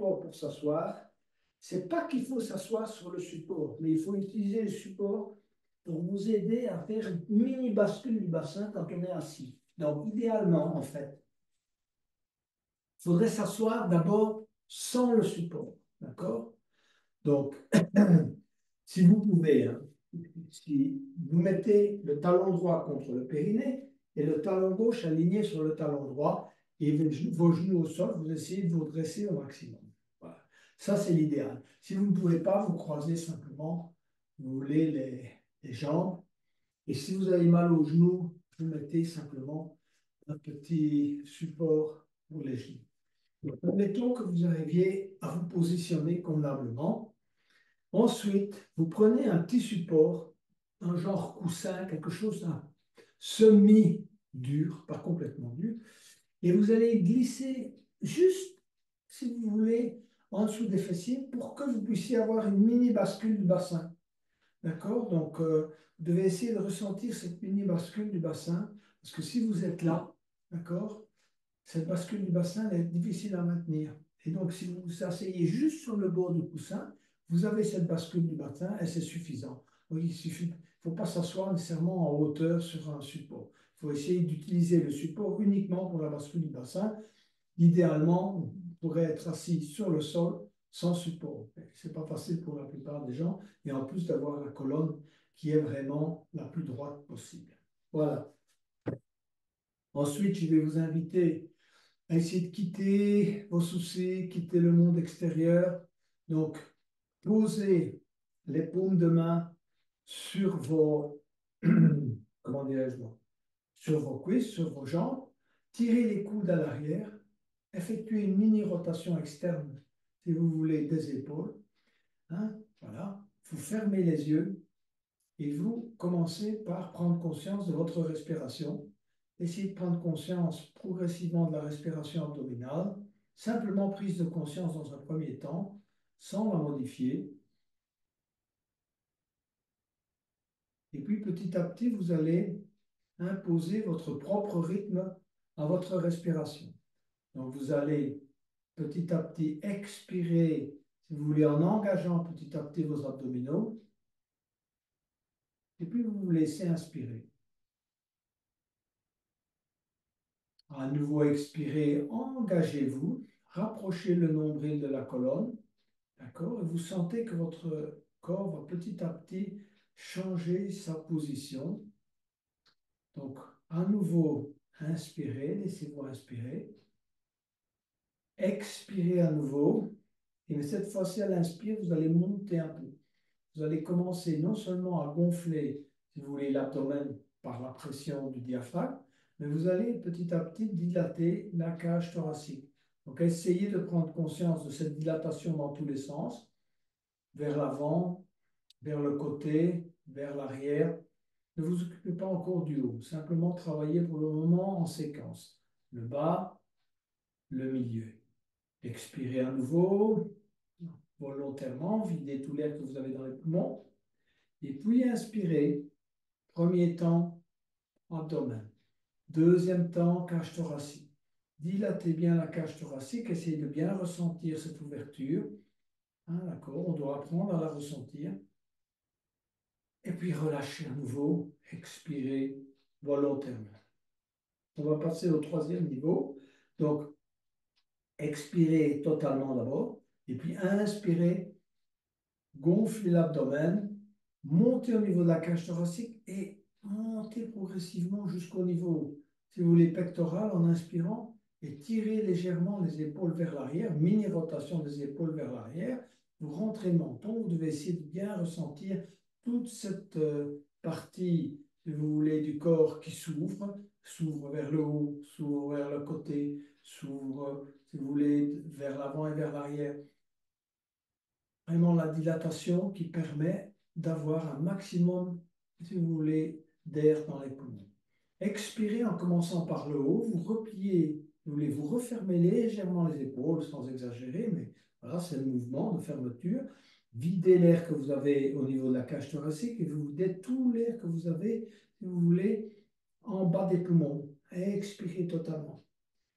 support pour s'asseoir, c'est pas qu'il faut s'asseoir sur le support, mais il faut utiliser le support pour vous aider à faire une mini bascule du bassin quand on est assis. Donc, idéalement, en fait, il faudrait s'asseoir d'abord sans le support. D'accord? Donc, si vous pouvez, hein, si vous mettez le talon droit contre le périnée et le talon gauche aligné sur le talon droit et vos genoux au sol, vous essayez de vous dresser au maximum. Voilà. Ça, c'est l'idéal. Si vous ne pouvez pas, vous croisez simplement, vous voulez les jambes. Et si vous avez mal aux genoux, vous mettez simplement un petit support pour les genoux. Donc, admettons que vous arriviez à vous positionner convenablement. Ensuite, vous prenez un petit support, un genre coussin, quelque chose d'un semi-dur, pas complètement dur, et vous allez glisser juste, si vous voulez, en dessous des fessiers pour que vous puissiez avoir une mini bascule du bassin. D'accord? Donc, vous devez essayer de ressentir cette mini bascule du bassin, parce que si vous êtes là, d'accord, cette bascule du bassin, elle est difficile à maintenir. Et donc, si vous vous asseyez juste sur le bord du coussin, vous avez cette bascule du bassin et c'est suffisant. Donc, il ne faut pas s'asseoir nécessairement en hauteur sur un support. Il faut essayer d'utiliser le support uniquement pour la bascule du bassin. Idéalement, on pourrait être assis sur le sol sans support. Ce n'est pas facile pour la plupart des gens. Et en plus d'avoir la colonne qui est vraiment la plus droite possible. Voilà. Ensuite, je vais vous inviter à essayer de quitter vos soucis, quitter le monde extérieur. Donc, posez les paumes de main sur vos, comment dirais-je, sur vos cuisses, sur vos jambes. Tirez les coudes à l'arrière. Effectuez une mini rotation externe, si vous voulez, des épaules. Hein, voilà. Vous fermez les yeux et vous commencez par prendre conscience de votre respiration. Essayez de prendre conscience progressivement de la respiration abdominale, simplement prise de conscience dans un premier temps, sans la modifier. Et puis petit à petit, vous allez imposer votre propre rythme à votre respiration. Donc vous allez petit à petit expirer, si vous voulez, en engageant petit à petit vos abdominaux, et puis vous vous laissez inspirer. À nouveau expirer, engagez-vous, rapprochez le nombril de la colonne, d'accord? Et vous sentez que votre corps va petit à petit changer sa position. Donc, à nouveau, inspirez, laissez-vous inspirer. Expirez à nouveau. Et cette fois-ci, à l'inspire, vous allez monter un peu. Vous allez commencer non seulement à gonfler, si vous voulez, l'abdomen par la pression du diaphragme, mais vous allez petit à petit dilater la cage thoracique. Donc, essayez de prendre conscience de cette dilatation dans tous les sens, vers l'avant, vers le côté, vers l'arrière. Ne vous occupez pas encore du haut, simplement travaillez pour le moment en séquence. Le bas, le milieu. Expirez à nouveau, volontairement, videz tout l'air que vous avez dans les poumons. Et puis inspirez, premier temps, abdomen. Deuxième temps, cage thoracique. Dilatez bien la cage thoracique, essayez de bien ressentir cette ouverture. Hein, d'accord, on doit apprendre à la ressentir. Et puis relâchez à nouveau, expirez volontairement. On va passer au troisième niveau. Donc, expirez totalement d'abord, et puis inspirez, gonflez l'abdomen, montez au niveau de la cage thoracique et montez progressivement jusqu'au niveau, si vous voulez, pectoral en inspirant et tirez légèrement les épaules vers l'arrière, mini rotation des épaules vers l'arrière. Vous rentrez le menton, vous devez essayer de bien ressentir toute cette partie, si vous voulez, du corps qui s'ouvre vers le haut, s'ouvre vers le côté, s'ouvre, si vous voulez, vers l'avant et vers l'arrière. Vraiment la dilatation qui permet d'avoir un maximum, si vous voulez, d'air dans les poumons. Expirez en commençant par le haut, vous repliez, vous voulez vous refermer légèrement les épaules sans exagérer, mais voilà, c'est le mouvement de fermeture. Videz l'air que vous avez au niveau de la cage thoracique et vous videz tout l'air que vous avez, si vous voulez, en bas des poumons. Expirez totalement.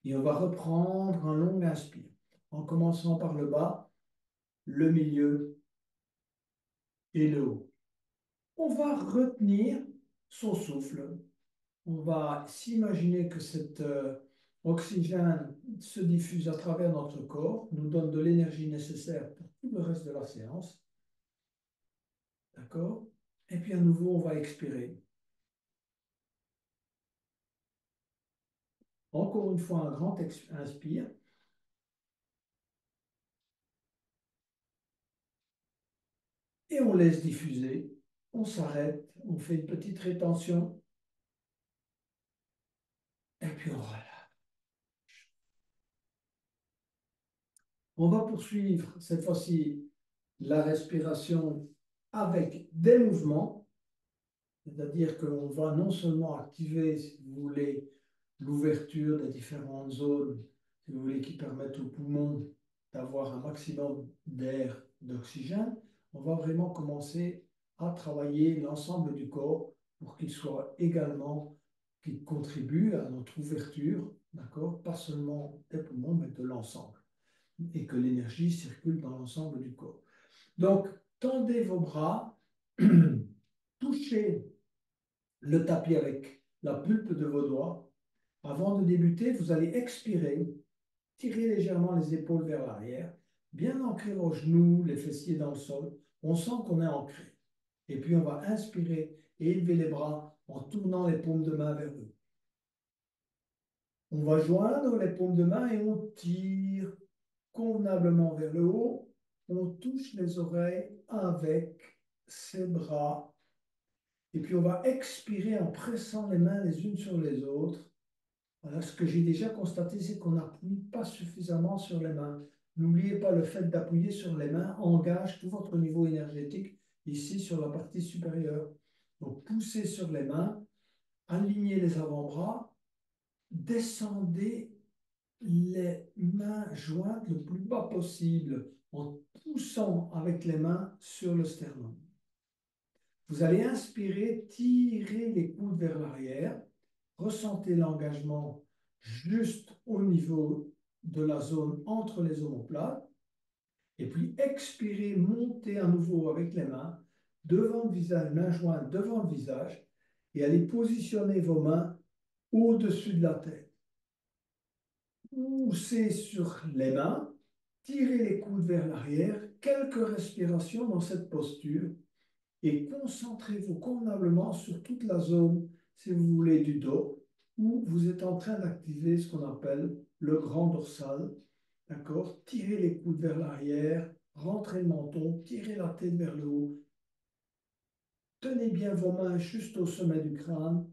Et on va reprendre un long inspire. en commençant par le bas, le milieu et le haut. On va retenir son souffle. On va s'imaginer que cet oxygène se diffuse à travers notre corps, nous donne de l'énergie nécessaire pour tout le reste de la séance. D'accord? Et puis à nouveau, on va expirer. Encore une fois, un grand inspire. Et on laisse diffuser. On s'arrête, on fait une petite rétention. Et puis on relâche. On va poursuivre cette fois-ci la respiration avec des mouvements. C'est-à-dire qu'on va non seulement activer, si vous voulez, l'ouverture des différentes zones, si vous voulez, qui permettent aux poumons d'avoir un maximum d'air, d'oxygène, on va vraiment commencer à travailler l'ensemble du corps pour qu'il soit également, qu'il contribue à notre ouverture, d'accord? Pas seulement des poumons, mais de l'ensemble, et que l'énergie circule dans l'ensemble du corps. Donc, tendez vos bras, touchez le tapis avec la pulpe de vos doigts. Avant de débuter, vous allez expirer, tirer légèrement les épaules vers l'arrière, bien ancrer vos genoux, les fessiers dans le sol. On sent qu'on est ancré. Et puis on va inspirer et élever les bras en tournant les paumes de main vers eux. On va joindre les paumes de main et on tire convenablement vers le haut. On touche les oreilles avec ses bras. Et puis on va expirer en pressant les mains les unes sur les autres. Voilà, ce que j'ai déjà constaté, c'est qu'on n'appuie pas suffisamment sur les mains. N'oubliez pas, le fait d'appuyer sur les mains engage tout votre niveau énergétique ici sur la partie supérieure. Donc poussez sur les mains, alignez les avant-bras, descendez les mains jointes le plus bas possible en poussant avec les mains sur le sternum. Vous allez inspirer, tirer les coudes vers l'arrière, ressentez l'engagement juste au niveau de la zone entre les omoplates, et puis expirez, montez à nouveau avec les mains devant le visage, mains jointes devant le visage, et allez positionner vos mains au-dessus de la tête. Poussez sur les mains, tirez les coudes vers l'arrière, quelques respirations dans cette posture, et concentrez-vous convenablement sur toute la zone, si vous voulez, du dos, où vous êtes en train d'activer ce qu'on appelle le grand dorsal. D'accord? Tirez les coudes vers l'arrière, rentrez le menton, tirez la tête vers le haut. Tenez bien vos mains juste au sommet du crâne.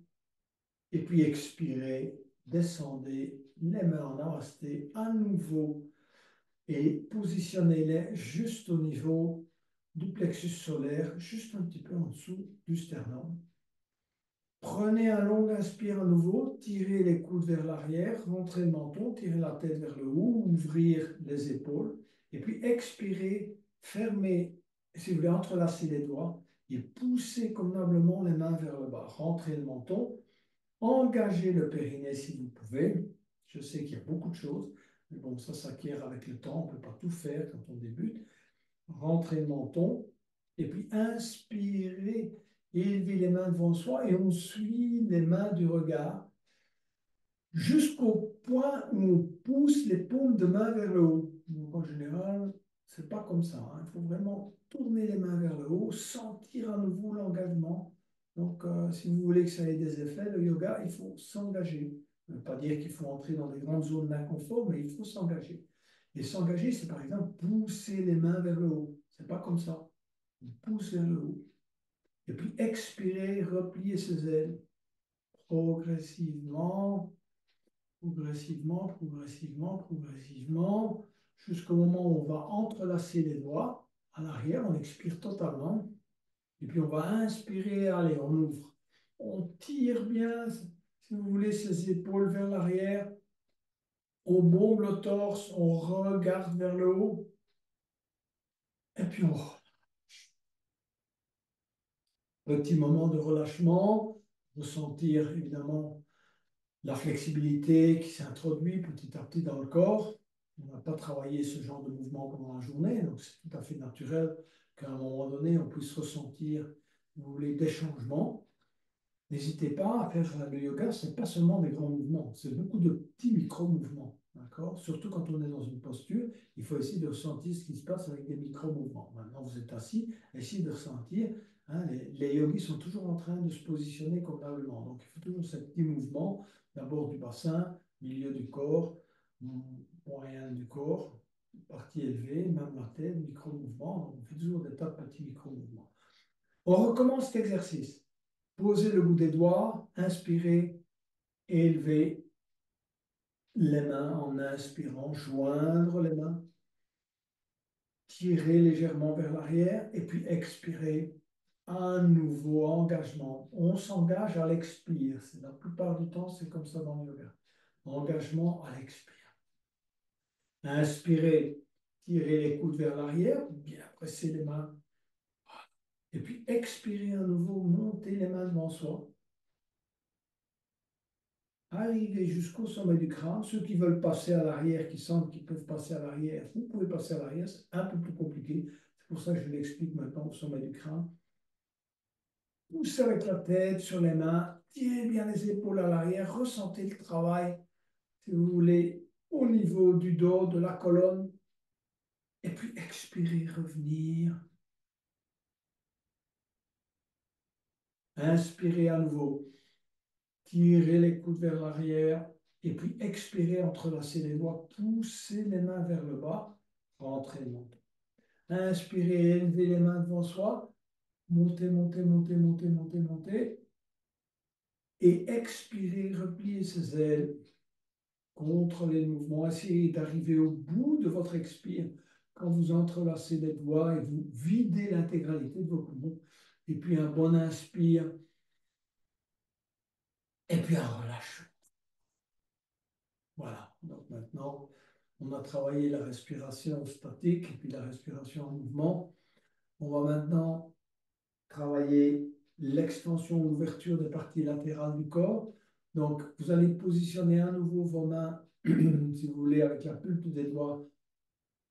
Et puis expirez, descendez les mains en namasté à nouveau et positionnez-les juste au niveau du plexus solaire, juste un petit peu en dessous du sternum. Prenez un long inspire à nouveau, tirez les coudes vers l'arrière, rentrez le menton, tirez la tête vers le haut, ouvrir les épaules, et puis expirez, fermez, si vous voulez, entrelacez les doigts et poussez convenablement les mains vers le bas. Rentrez le menton, engagez le périnée si vous pouvez. Je sais qu'il y a beaucoup de choses, mais bon, ça s'acquiert avec le temps, on ne peut pas tout faire quand on débute. Rentrez le menton, et puis inspirez, élevez les mains devant soi et on suit les mains du regard jusqu'au point où on pousse les paumes de main vers le haut. Donc en général, c'est pas comme ça, hein. Il faut vraiment tourner les mains vers le haut, sentir à nouveau l'engagement. Donc si vous voulez que ça ait des effets, le yoga, il faut s'engager. Ça ne veut pas dire qu'il faut entrer dans des grandes zones d'inconfort, mais il faut s'engager. Et s'engager, c'est par exemple pousser les mains vers le haut. C'est pas comme ça. On pousse vers le haut. Et puis expirer, replier ses ailes progressivement, progressivement, progressivement, progressivement, jusqu'au moment où on va entrelacer les doigts à l'arrière, on expire totalement. Et puis on va inspirer, allez, on ouvre. On tire bien, si vous voulez, ses épaules vers l'arrière. On bombe le torse, on regarde vers le haut. Et puis on petit moment de relâchement, ressentir évidemment la flexibilité qui s'introduit petit à petit dans le corps. on n'a pas travaillé ce genre de mouvement pendant la journée, donc c'est tout à fait naturel qu'à un moment donné, on puisse ressentir, si vous voulez, des changements. N'hésitez pas à faire le yoga, ce n'est pas seulement des grands mouvements, c'est beaucoup de petits micro-mouvements. D'accord? Surtout quand on est dans une posture, il faut essayer de ressentir ce qui se passe avec des micro-mouvements. Maintenant, vous êtes assis, essayez de ressentir. Hein, les yogis sont toujours en train de se positionner convenablement. Donc, il faut toujours ces petits mouvements, d'abord du bassin, milieu du corps, moyen du corps, partie élevée, même la tête, micro-mouvements. On fait toujours des tas de petits micro-mouvements. On recommence cet exercice. Posez le bout des doigts, inspirez, élevez les mains en inspirant, joindre les mains, tirez légèrement vers l'arrière et puis expirez. Un nouveau engagement. On s'engage à l'expire. La plupart du temps, c'est comme ça dans le yoga. Engagement à l'expire. Inspirez, tirez les coudes vers l'arrière, bien presser les mains. Et puis expirez à nouveau, montez les mains devant soi. Arrivez jusqu'au sommet du crâne. Ceux qui veulent passer à l'arrière, qui sentent qu'ils peuvent passer à l'arrière, vous pouvez passer à l'arrière. C'est un peu plus compliqué. C'est pour ça que je l'explique maintenant au sommet du crâne. Poussez avec la tête sur les mains. Tirez bien les épaules à l'arrière. Ressentez le travail, si vous voulez, au niveau du dos, de la colonne. Et puis expirez, revenir. Inspirez à nouveau. Tirez les coudes vers l'arrière. Et puis expirez, entrelacez les doigts. Poussez les mains vers le bas. Rentrez, montez. Inspirez, élevez les mains devant soi. Montez, montez, montez, montez, montez, montez. Et expirez, repliez ses ailes. Contrôlez le mouvement. Essayez d'arriver au bout de votre expire quand vous entrelacez les doigts et vous videz l'intégralité de vos poumons. Et puis un bon inspire. Et puis un relâche. Voilà. Donc maintenant, on a travaillé la respiration statique et puis la respiration en mouvement. On va maintenant travailler l'extension, l'ouverture des parties latérales du corps. Donc, vous allez positionner à nouveau vos mains, si vous voulez, avec la pulpe des doigts,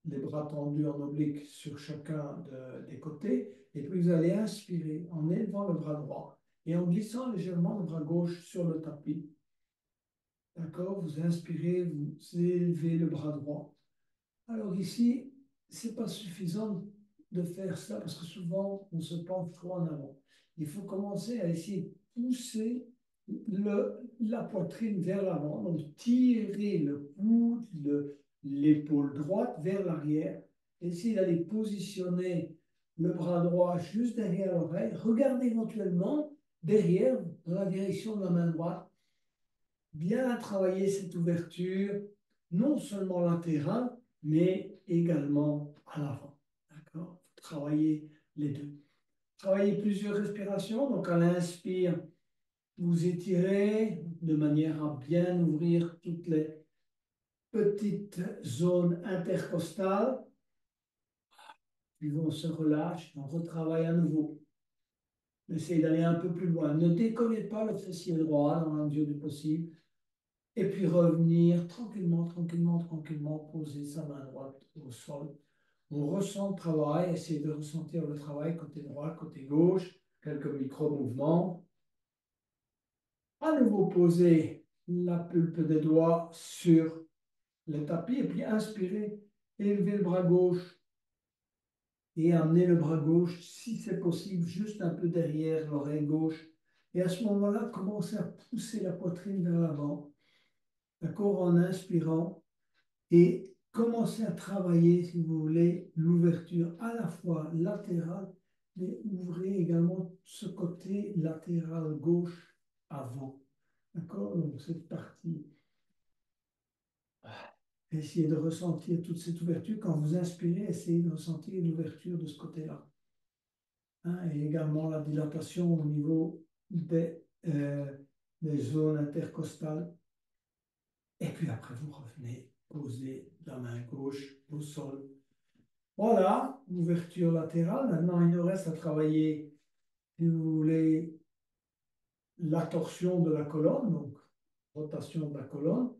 les bras tendus en oblique sur chacun des côtés. Et puis, vous allez inspirer en élevant le bras droit et en glissant légèrement le bras gauche sur le tapis. D'accord? Vous inspirez, vous élevez le bras droit. Alors ici, ce n'est pas suffisant de faire ça parce que souvent, on se penche trop en avant. Il faut commencer à essayer de pousser la poitrine vers l'avant, donc tirer le coude, l'épaule droite vers l'arrière, essayer d'aller positionner le bras droit juste derrière l'oreille, regardez éventuellement derrière, dans la direction de la main droite, bien travailler cette ouverture, non seulement latérale, mais également à l'avant. D'accord? Travailler les deux. Travaillez plusieurs respirations. Donc, à l'inspire, vous étirez de manière à bien ouvrir toutes les petites zones intercostales. Puis on se relâche, on retravaille à nouveau. Essayez d'aller un peu plus loin. Ne décollez pas le fessier droit dans la mesure du possible. Et puis revenir tranquillement, tranquillement, tranquillement, poser sa main droite au sol. On ressent le travail, essayez de ressentir le travail côté droit, côté gauche, quelques micro-mouvements. À nouveau, poser la pulpe des doigts sur le tapis et puis inspirer, élever le bras gauche et amener le bras gauche, si c'est possible, juste un peu derrière l'oreille gauche. Et à ce moment-là, commencez à pousser la poitrine vers l'avant, d'accord, en inspirant. Et commencez à travailler, si vous voulez, l'ouverture à la fois latérale, mais ouvrez également ce côté latéral gauche avant. D'accord? Donc, cette partie. Essayez de ressentir toute cette ouverture. Quand vous inspirez, essayez de ressentir l'ouverture de ce côté-là. Hein, et également la dilatation au niveau des zones intercostales. Et puis après, vous revenez poser la main gauche au sol. Voilà, ouverture latérale. Maintenant, il nous reste à travailler, si vous voulez, la torsion de la colonne, donc rotation de la colonne.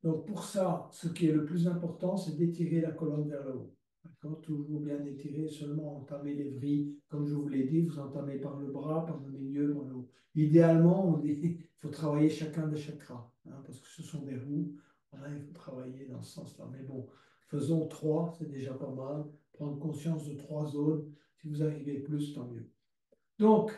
Donc pour ça, ce qui est le plus important, c'est d'étirer la colonne vers le haut. D'accord? Toujours bien étirer, seulement entamer les vrilles. Comme je vous l'ai dit, vous entamez par le bras, par le milieu, par le haut. Idéalement, on dit, il faut travailler chacun des chakras, hein, parce que ce sont des roues. Voilà, il faut travailler dans ce sens-là. Mais bon, faisons trois, c'est déjà pas mal. Prendre conscience de trois zones. Si vous arrivez plus, tant mieux. Donc,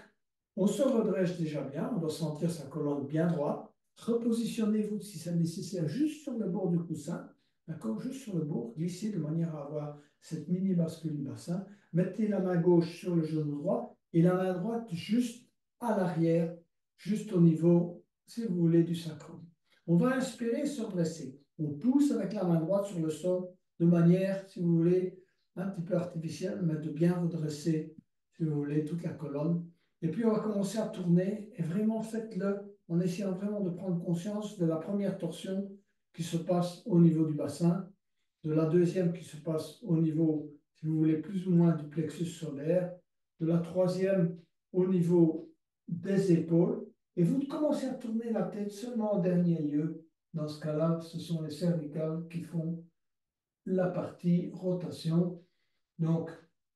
on se redresse déjà bien, on doit sentir sa colonne bien droite. Repositionnez-vous si c'est nécessaire juste sur le bord du coussin, d'accord, juste sur le bord, glissez de manière à avoir cette mini bascule du bassin. Mettez la main gauche sur le genou droit et la main droite juste à l'arrière, juste au niveau, si vous voulez, du sacrum. On va inspirer, se redresser. On pousse avec la main droite sur le sol de manière, si vous voulez, un petit peu artificielle, mais de bien redresser, si vous voulez, toute la colonne. Et puis, on va commencer à tourner et vraiment faites-le en essayant vraiment de prendre conscience de la première torsion qui se passe au niveau du bassin, de la deuxième qui se passe au niveau, si vous voulez, plus ou moins du plexus solaire, de la troisième au niveau des épaules. Et vous commencez à tourner la tête seulement en dernier lieu. Dans ce cas-là, ce sont les cervicales qui font la partie rotation. Donc,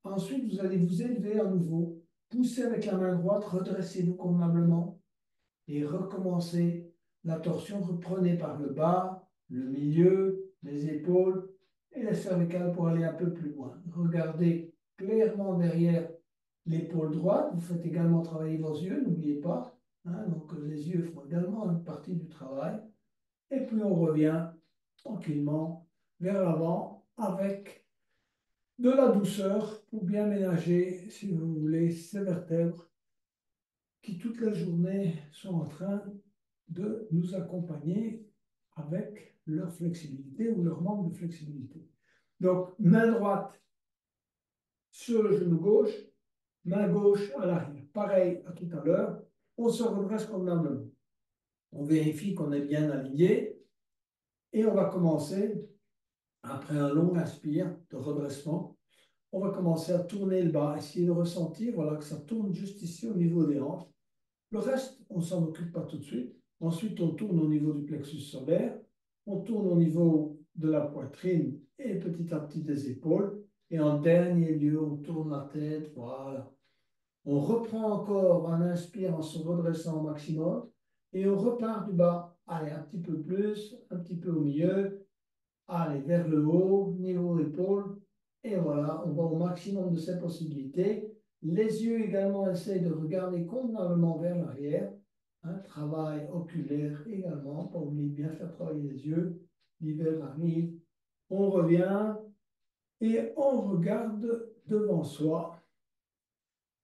ensuite, vous allez vous élever à nouveau, poussez avec la main droite, redressez-vous convenablement et recommencez la torsion. Reprenez par le bas, le milieu, les épaules et les cervicales pour aller un peu plus loin. Regardez clairement derrière l'épaule droite. Vous faites également travailler vos yeux, n'oubliez pas, hein. Donc, les yeux font également une partie du travail. Et puis, on revient tranquillement vers l'avant avec de la douceur pour bien ménager, si vous voulez, ces vertèbres qui toute la journée sont en train de nous accompagner avec leur flexibilité ou leur manque de flexibilité. Donc, main droite sur le genou gauche, main gauche à l'arrière. Pareil à tout à l'heure, on se redresse convenablement. On vérifie qu'on est bien aligné et on va commencer, après un long inspire de redressement, on va commencer à tourner le bas, essayer de ressentir voilà, que ça tourne juste ici au niveau des hanches. Le reste, on ne s'en occupe pas tout de suite. Ensuite, on tourne au niveau du plexus solaire, on tourne au niveau de la poitrine et petit à petit des épaules. Et en dernier lieu, on tourne la tête, voilà. On reprend encore un inspire en se redressant au maximum et on repart du bas. Allez, un petit peu plus, un petit peu au milieu. Allez, vers le haut, niveau épaule. Et voilà, on va au maximum de ses possibilités. Les yeux également essayent de regarder convenablement vers l'arrière. Un travail oculaire également, pas oublier de bien faire travailler les yeux. L'hiver arrive, on revient et on regarde devant soi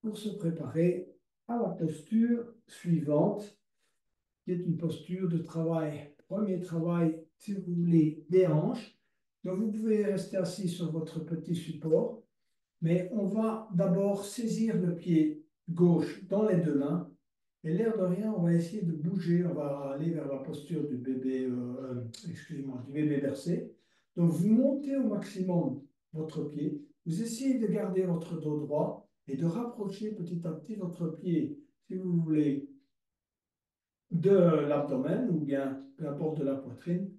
pour se préparer à la posture suivante, qui est une posture de travail. Premier travail, si vous voulez, des hanches. Donc vous pouvez rester assis sur votre petit support, mais on va d'abord saisir le pied gauche dans les deux mains. Et l'air de rien, on va essayer de bouger, on va aller vers la posture du bébé, excusez-moi, du bébé bercé. Donc vous montez au maximum votre pied, vous essayez de garder votre dos droit et de rapprocher petit à petit votre pied, si vous voulez, de l'abdomen ou bien peu importe de la poitrine,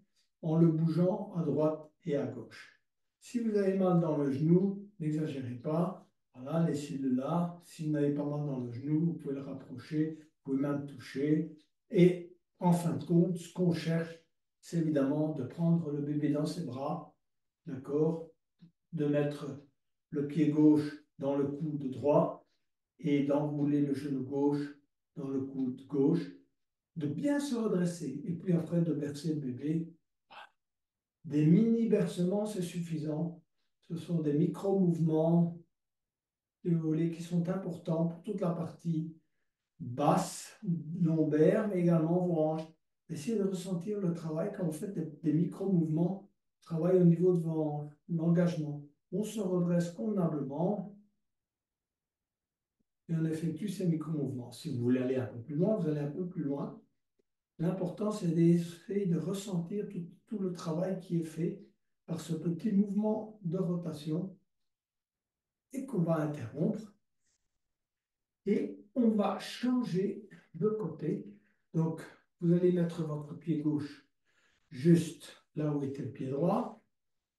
en le bougeant à droite et à gauche. Si vous avez mal dans le genou, n'exagérez pas. Voilà, laissez-le là. Si vous n'avez pas mal dans le genou, vous pouvez le rapprocher, vous pouvez même toucher. Et en fin de compte, ce qu'on cherche, c'est évidemment de prendre le bébé dans ses bras, d'accord, de mettre le pied gauche dans le coude droit et d'enrouler le genou gauche dans le coude gauche, de bien se redresser et puis après de bercer le bébé. Des mini-bercements, c'est suffisant. Ce sont des micro-mouvements, si vous voulez, qui sont importants pour toute la partie basse, lombaire, mais également vos hanches. Essayez de ressentir le travail quand vous faites des micro-mouvements, travail au niveau de vos hanches, l'engagement. On se redresse convenablement et on effectue ces micro-mouvements. Si vous voulez aller un peu plus loin, vous allez un peu plus loin. L'important, c'est d'essayer de ressentir tout le travail qui est fait par ce petit mouvement de rotation et qu'on va interrompre. Et on va changer de côté. Donc, vous allez mettre votre pied gauche juste là où était le pied droit.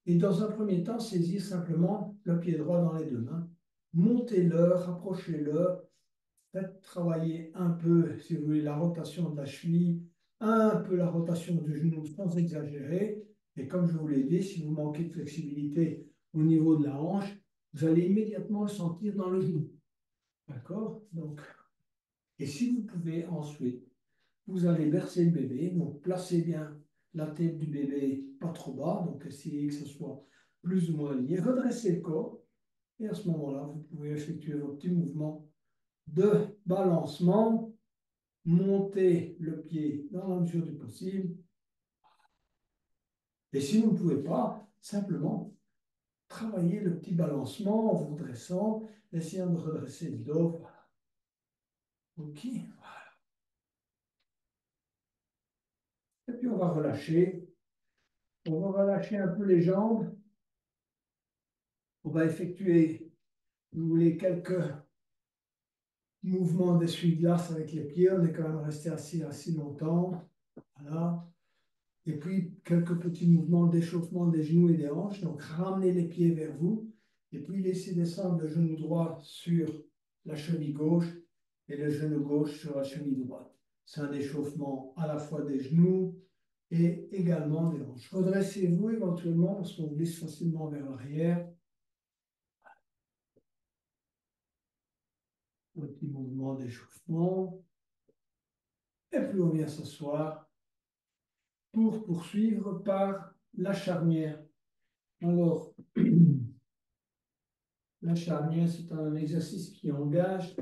Et dans un premier temps, saisir simplement le pied droit dans les deux mains. Montez-le, rapprochez-le, faites travailler un peu, si vous voulez, la rotation de la cheville, un peu la rotation du genou sans exagérer. Et comme je vous l'ai dit, si vous manquez de flexibilité au niveau de la hanche, vous allez immédiatement le sentir dans le genou. D'accord? Donc, et si vous pouvez ensuite, vous allez bercer le bébé, donc placez bien la tête du bébé pas trop bas, donc essayez que ce soit plus ou moins aligné, redressez le corps, et à ce moment-là, vous pouvez effectuer vos petits mouvements de balancement, monter le pied dans la mesure du possible, et si vous ne pouvez pas, simplement travailler le petit balancement en vous redressant, essayant de redresser le dos, voilà. Ok, et puis on va relâcher. On va relâcher un peu les jambes. On va effectuer, si vous voulez, quelques mouvements d'essuie-glace avec les pieds. On est quand même resté assis assez longtemps. Voilà. Et puis, quelques petits mouvements d'échauffement des genoux et des hanches. Donc, ramenez les pieds vers vous. Et puis, laissez descendre le genou droit sur la cheville gauche et le genou gauche sur la cheville droite. C'est un échauffement à la fois des genoux et également des hanches. Redressez-vous éventuellement parce qu'on glisse facilement vers l'arrière. Petit mouvement d'échauffement. Et puis on vient s'asseoir pour poursuivre par la charnière. Alors, la charnière, c'est un exercice qui engage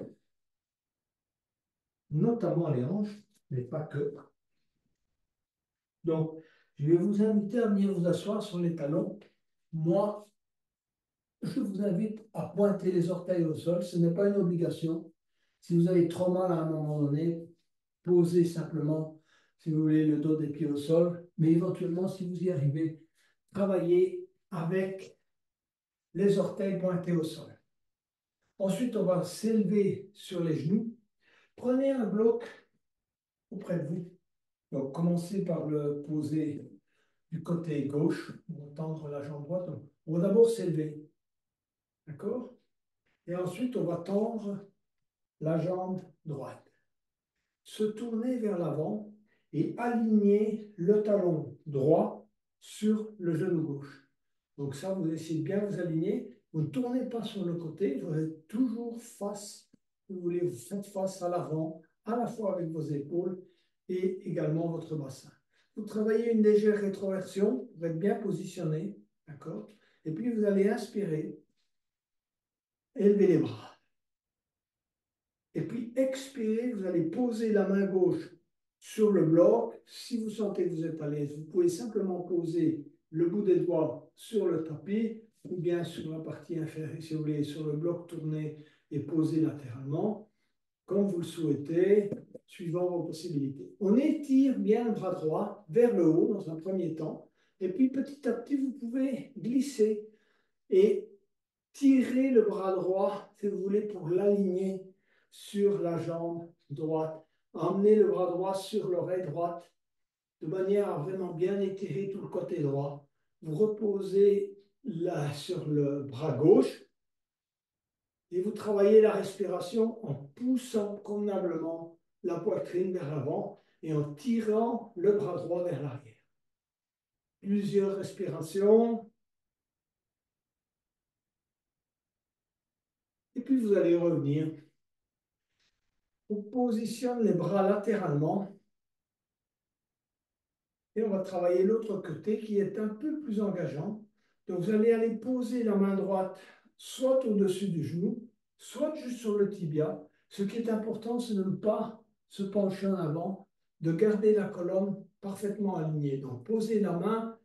notamment les hanches, mais pas que. Donc, je vais vous inviter à venir vous asseoir sur les talons. Moi, je vous invite à pointer les orteils au sol. Ce n'est pas une obligation. Si vous avez trop mal à un moment donné, posez simplement, si vous voulez, le dos des pieds au sol. Mais éventuellement, si vous y arrivez, travaillez avec les orteils pointés au sol. Ensuite, on va s'élever sur les genoux. Prenez un bloc auprès de vous. Donc, commencez par le poser du côté gauche, on va tendre la jambe droite. On va d'abord s'élever, d'accord? Et ensuite, on va tendre la jambe droite. Se tourner vers l'avant et aligner le talon droit sur le genou gauche. Donc ça, vous essayez de bien vous aligner. Vous ne tournez pas sur le côté, vous êtes toujours face, vous voulez, vous faites face à l'avant, à la fois avec vos épaules et également votre bassin. Vous travaillez une légère rétroversion, vous êtes bien positionné, d'accord? Et puis vous allez inspirer, élever les bras. Et puis expirez, vous allez poser la main gauche sur le bloc. Si vous sentez que vous êtes à l'aise, vous pouvez simplement poser le bout des doigts sur le tapis ou bien sur la partie inférieure, si vous voulez, sur le bloc tourné et poser latéralement, comme vous le souhaitez, suivant vos possibilités. On étire bien le bras droit vers le haut dans un premier temps, et puis petit à petit, vous pouvez glisser et tirer le bras droit, si vous voulez, pour l'aligner sur la jambe droite. Emmenez le bras droit sur l'oreille droite, de manière à vraiment bien étirer tout le côté droit. Vous reposez là sur le bras gauche et vous travaillez la respiration en poussant convenablement la poitrine vers l'avant et en tirant le bras droit vers l'arrière. Plusieurs respirations. Et puis vous allez revenir. On positionne les bras latéralement et on va travailler l'autre côté qui est un peu plus engageant. Donc vous allez aller poser la main droite soit au-dessus du genou, soit juste sur le tibia. Ce qui est important, c'est de ne pas se pencher en avant, de garder la colonne parfaitement alignée. Donc posez la main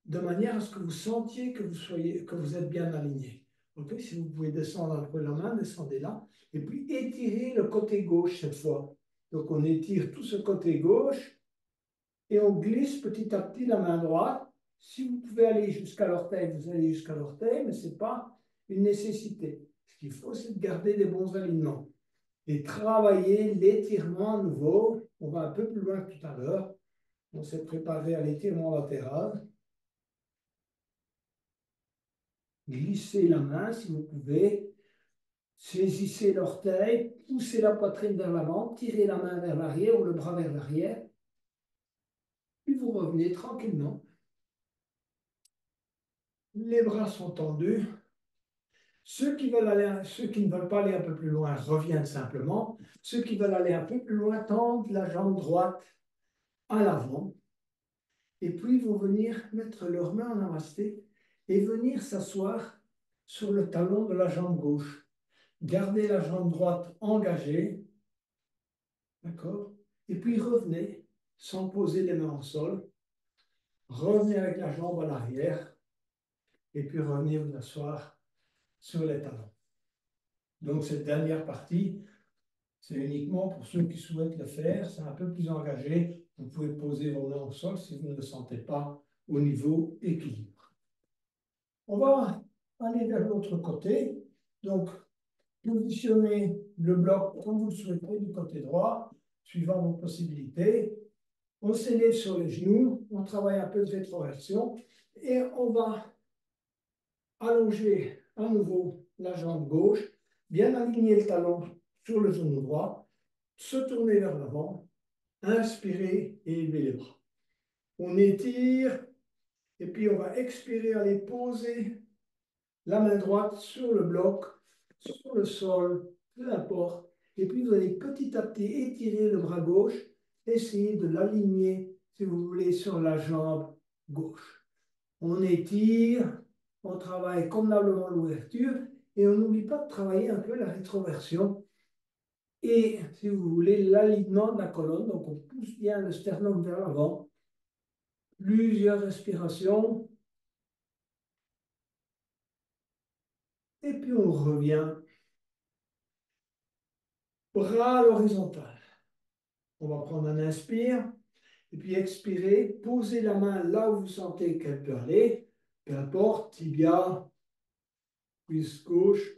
de manière à ce que vous sentiez que vous êtes bien aligné. Ok, si vous pouvez descendre un peu la main, descendez là. Et puis étirez le côté gauche cette fois. Donc on étire tout ce côté gauche et on glisse petit à petit la main droite. Si vous pouvez aller jusqu'à l'orteil, vous allez jusqu'à l'orteil, mais ce n'est pas une nécessité. Ce qu'il faut, c'est de garder des bons alignements. Et travailler l'étirement à nouveau. On va un peu plus loin que tout à l'heure. On s'est préparé à l'étirement latéral. Glissez la main si vous pouvez. Saisissez l'orteil, poussez la poitrine vers l'avant, tirez la main vers l'arrière ou le bras vers l'arrière. Puis vous revenez tranquillement. Les bras sont tendus. Ceux qui ne veulent pas aller un peu plus loin reviennent simplement. Ceux qui veulent aller un peu plus loin tendent la jambe droite à l'avant. Et puis vont venir mettre leurs mains en namasté et venir s'asseoir sur le talon de la jambe gauche. Gardez la jambe droite engagée. D'accord? Et puis revenez sans poser les mains au sol. Revenez avec la jambe à l'arrière. Et puis revenez vous asseoir sur les talons. Donc cette dernière partie, c'est uniquement pour ceux qui souhaitent le faire. C'est un peu plus engagé. Vous pouvez poser vos mains au sol si vous ne le sentez pas au niveau équilibre. On va aller vers l'autre côté. Donc, positionnez le bloc comme vous le souhaitez du côté droit, suivant vos possibilités. On s'élève sur les genoux, on travaille un peu de rétroversion et on va allonger à nouveau la jambe gauche, bien aligner le talon sur le genou droit, se tourner vers l'avant, inspirer et élever les bras. On étire et puis on va expirer, aller poser la main droite sur le bloc, sur le sol, peu importe. Et puis vous allez petit à petit étirer le bras gauche, essayer de l'aligner, si vous voulez, sur la jambe gauche. On étire, on travaille convenablement l'ouverture et on n'oublie pas de travailler un peu la rétroversion et, si vous voulez, l'alignement de la colonne. Donc on pousse bien le sternum vers l'avant. Plusieurs respirations. Et puis on revient. Bras à l'horizontale. On va prendre un inspire. Et puis expirer. Posez la main là où vous sentez qu'elle peut aller. Peu importe, tibia, cuisse gauche.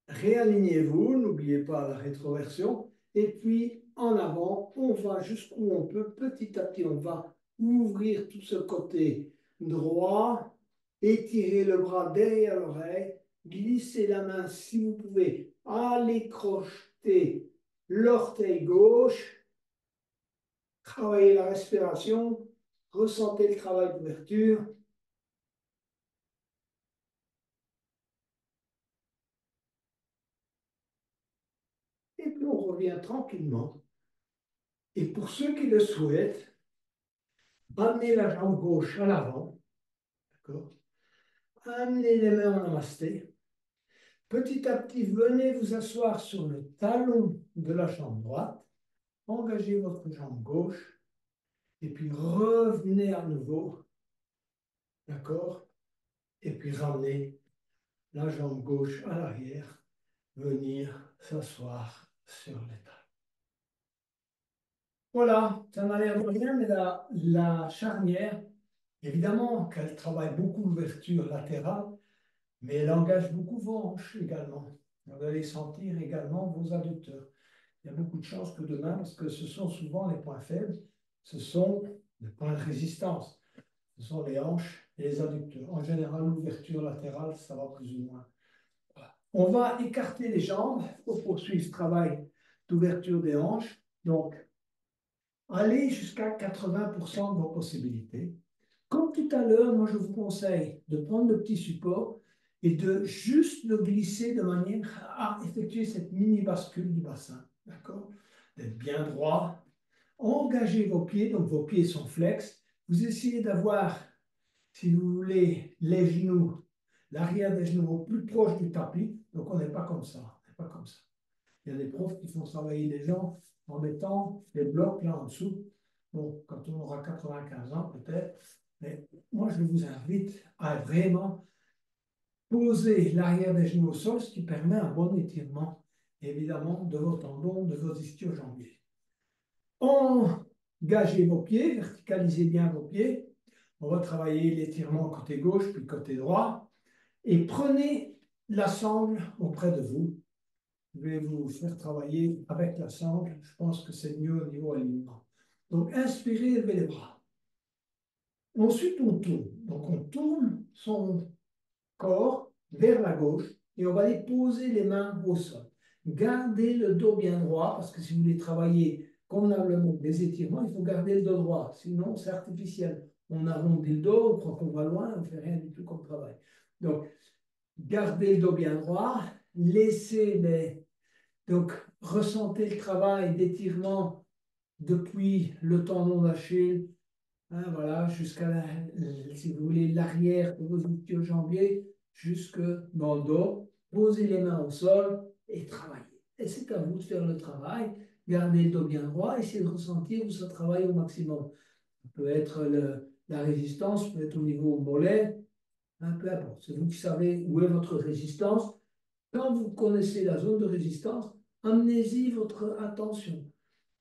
Réalignez-vous, n'oubliez pas la rétroversion. Et puis en avant, on va jusqu'où on peut. Petit à petit, on va ouvrir tout ce côté droit. Étirez le bras derrière l'oreille. Glissez la main si vous pouvez. Allez crocheter l'orteil gauche. Travaillez la respiration. Ressentez le travail d'ouverture. Et puis on revient tranquillement. Et pour ceux qui le souhaitent, amenez la jambe gauche à l'avant. D'accord? Amenez les mains en namasté. Petit à petit, venez vous asseoir sur le talon de la jambe droite. Engagez votre jambe gauche. Et puis revenez à nouveau. D'accord? Et puis ramenez la jambe gauche à l'arrière. Venir s'asseoir sur les talons. Voilà, ça n'a l'air de rien, mais la charnière, évidemment qu'elle travaille beaucoup l'ouverture latérale, mais elle engage beaucoup vos hanches également. Vous allez sentir également vos adducteurs. Il y a beaucoup de chances que demain, parce que ce sont souvent les points faibles, ce sont les points de résistance. Ce sont les hanches et les adducteurs. En général, l'ouverture latérale, ça va plus ou moins. Voilà. On va écarter les jambes pour poursuivre ce travail d'ouverture des hanches. Donc, allez jusqu'à 80% de vos possibilités. Comme tout à l'heure, moi je vous conseille de prendre le petit support et de juste le glisser de manière à effectuer cette mini bascule du bassin. D'accord? D'être bien droit. Engagez vos pieds, donc vos pieds sont flex. Vous essayez d'avoir, si vous voulez, les genoux, l'arrière des genoux au plus proche du tapis. Donc on n'est pas comme ça. On n'est pas comme ça. Il y a des profs qui font travailler les gens en mettant des blocs là en dessous. Bon, quand on aura 95 ans peut-être, mais moi je vous invite à vraiment poser l'arrière des genoux au sol, ce qui permet un bon étirement, évidemment, de vos tendons, de vos ischio-jambiers. Engagez vos pieds, verticalisez bien vos pieds. On va travailler l'étirement côté gauche puis côté droit. Et prenez la sangle auprès de vous. Je vais vous faire travailler avec la sangle. Je pense que c'est mieux au niveau alignement. Donc, inspirez, élevez les bras. Ensuite, on tourne. Donc, on tourne son corps vers la gauche et on va aller poser les mains au sol. Gardez le dos bien droit parce que si vous voulez travailler convenablement des étirements, il faut garder le dos droit. Sinon, c'est artificiel. On arrondit le dos, on croit qu'on va loin, on ne fait rien du tout comme travail. Donc, gardez le dos bien droit, laissez les... Donc, ressentez le travail d'étirement depuis le tendon d'Achille, hein, voilà, jusqu'à, si vous voulez, l'arrière de vos ischio-jambiers, jusque dans le dos. Posez les mains au sol et travaillez. Et c'est à vous de faire le travail. Gardez le dos bien droit, essayez de ressentir où ça travaille au maximum. Ça peut être la résistance, peut être au niveau mollet, hein, peu importe. C'est vous qui savez où est votre résistance. Quand vous connaissez la zone de résistance, amenez-y votre attention.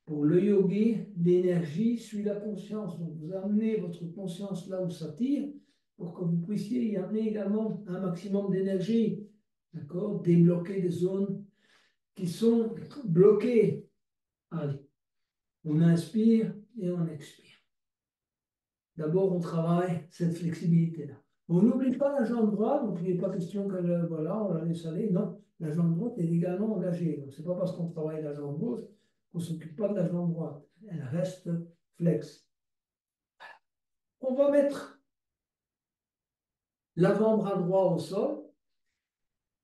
Pour le yogi, l'énergie suit la conscience. Donc, vous amenez votre conscience là où ça tire pour que vous puissiez y amener également un maximum d'énergie. D'accord? Débloquer des zones qui sont bloquées. Allez, on inspire et on expire. D'abord, on travaille cette flexibilité-là. On n'oublie pas la jambe droite, donc il n'est pas question que voilà, on la laisse aller. Non, la jambe droite est également engagée. Donc, ce n'est pas parce qu'on travaille la jambe gauche qu'on ne s'occupe pas de la jambe droite. Elle reste flex. On va mettre l'avant-bras droit au sol,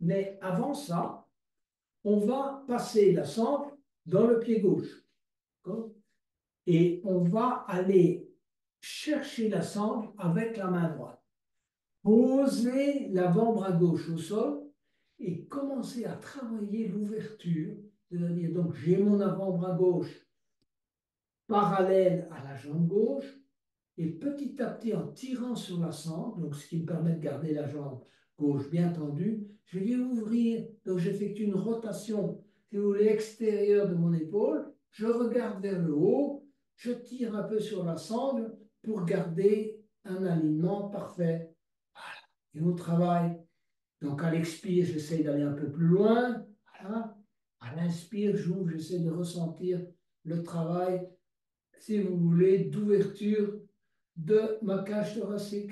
mais avant ça, on va passer la sangle dans le pied gauche. Et on va aller chercher la sangle avec la main droite. Posez l'avant-bras gauche au sol et commencez à travailler l'ouverture. C'est-à-dire, donc, j'ai mon avant-bras gauche parallèle à la jambe gauche, et petit à petit, en tirant sur la sangle, donc ce qui me permet de garder la jambe gauche bien tendue, je vais ouvrir, donc j'effectue une rotation, si vous voulez, extérieure de mon épaule, je regarde vers le haut, je tire un peu sur la sangle pour garder un alignement parfait. Voilà. Et on travaille. Donc à l'expire, j'essaie d'aller un peu plus loin. Voilà. À l'inspire, j'ouvre, j'essaie de ressentir le travail, si vous voulez, d'ouverture de ma cage thoracique.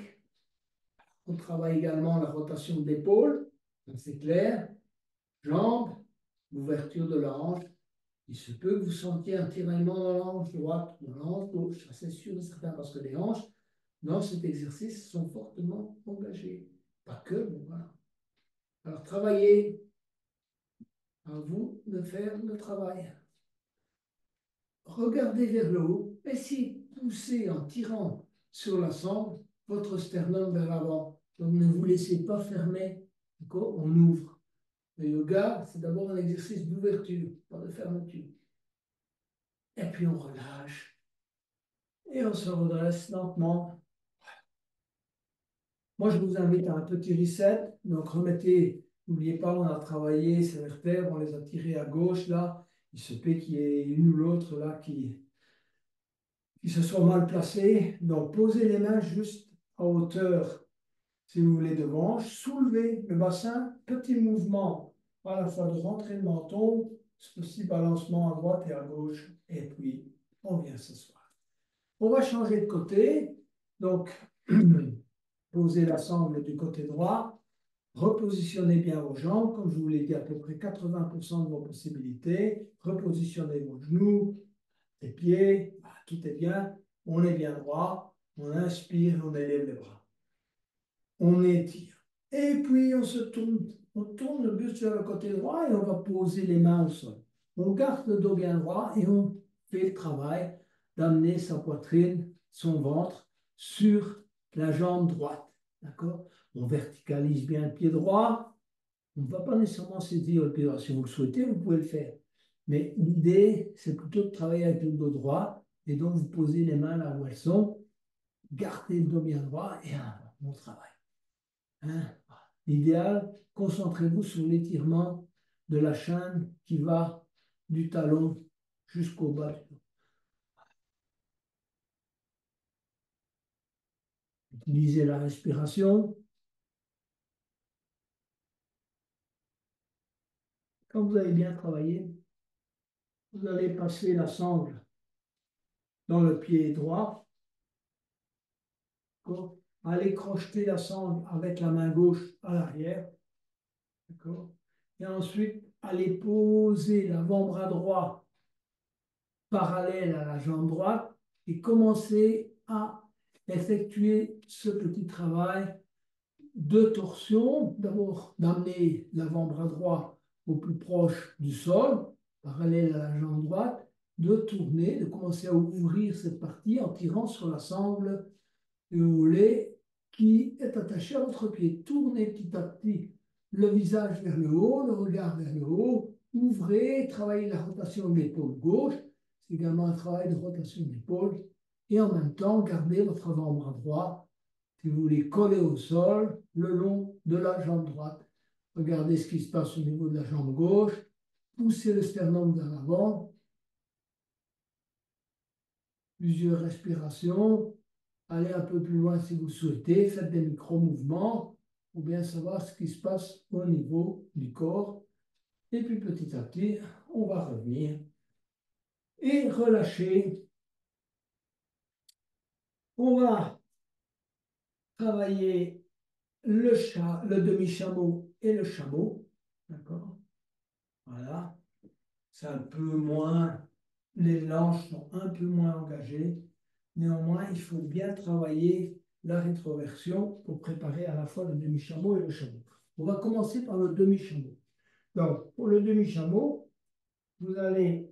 On travaille également la rotation de l'épaule, c'est clair, jambes, l'ouverture de la hanche. Il se peut que vous sentiez un tiraillement dans la hanche droite, dans la hanche gauche, ça c'est sûr et certain, parce que les hanches, dans cet exercice, sont fortement engagées. Pas que, mais voilà. Alors travaillez, à vous de faire le travail. Regardez vers le haut, et si poussez en tirant sur la sangle, votre sternum vers l'avant. Donc ne vous laissez pas fermer, on ouvre. Le yoga, c'est d'abord un exercice d'ouverture, pas de fermeture. Et puis on relâche, et on se redresse lentement. Moi, je vous invite à un petit reset. Donc remettez, n'oubliez pas, on a travaillé ces vertèbres, on les a tirées à gauche, là. Il se peut qu'il y ait une ou l'autre, là, qui se soit mal placés. Donc, posez les mains juste à hauteur, si vous voulez, de hanche. Soulevez le bassin, petit mouvement à la fois de rentrer le menton, ceci balancement à droite et à gauche, et puis on vient s'asseoir. On va changer de côté. Donc, posez la sangle du côté droit. Repositionnez bien vos jambes, comme je vous l'ai dit, à peu près 80% de vos possibilités. Repositionnez vos genoux, les pieds, tout est bien, on est bien droit, on inspire, on élève les bras. On étire. Et puis on tourne le buste vers le côté droit et on va poser les mains au sol. On garde le dos bien droit et on fait le travail d'amener sa poitrine, son ventre sur la jambe droite. D'accord? On verticalise bien le pied droit. On ne va pas nécessairement saisir le pied droit. Si vous le souhaitez, vous pouvez le faire. Mais l'idée, c'est plutôt de travailler avec le dos droit. Et donc, vous posez les mains là où elles sont. Gardez le dos bien droit et bon travail. Hein? L'idéal, concentrez-vous sur l'étirement de la chaîne qui va du talon jusqu'au bas du dos. Utilisez la respiration. Quand vous avez bien travaillé, vous allez passer la sangle dans le pied droit. Allez crocheter la sangle avec la main gauche à l'arrière. D'accord. Et ensuite, allez poser l'avant-bras droit parallèle à la jambe droite et commencer à effectuer ce petit travail de torsion. D'abord, d'amener l'avant-bras droit au plus proche du sol, parallèle à la jambe droite, de tourner, de commencer à ouvrir cette partie en tirant sur la sangle, si vous voulez, qui est attachée à votre pied. Tournez petit à petit le visage vers le haut, le regard vers le haut, ouvrez, travaillez la rotation de l'épaule gauche, c'est également un travail de rotation d'épaule, et en même temps, gardez votre avant-bras droit, si vous voulez, coller au sol, le long de la jambe droite. Regardez ce qui se passe au niveau de la jambe gauche, poussez le sternum vers l'avant, plusieurs respirations, allez un peu plus loin si vous souhaitez, faites des micro-mouvements pour bien savoir ce qui se passe au niveau du corps. Et puis petit à petit, on va revenir et relâcher. On va travailler le demi-chameau et le chameau. D'accord? Voilà. C'est un peu moins, les hanches sont un peu moins engagées. Néanmoins, il faut bien travailler la rétroversion pour préparer à la fois le demi-chameau et le chameau. On va commencer par le demi-chameau. Donc, pour le demi-chameau, vous allez,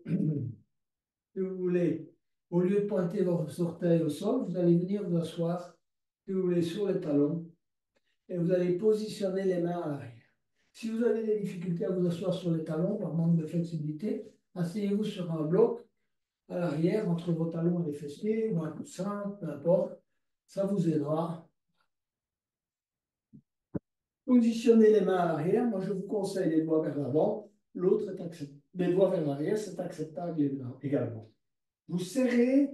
si vous voulez, au lieu de pointer vos orteils au sol, vous allez venir vous asseoir, si vous voulez, sur les talons et vous allez positionner les mains à l'arrière. Si vous avez des difficultés à vous asseoir sur les talons par manque de flexibilité, asseyez-vous sur un bloc à l'arrière entre vos talons et les fessiers ou un coussin, peu importe. Ça vous aidera. Positionnez les mains à l'arrière. Moi, je vous conseille les doigts vers l'avant. L'autre est acceptable. Les doigts vers l'arrière, c'est acceptable également. Vous serrez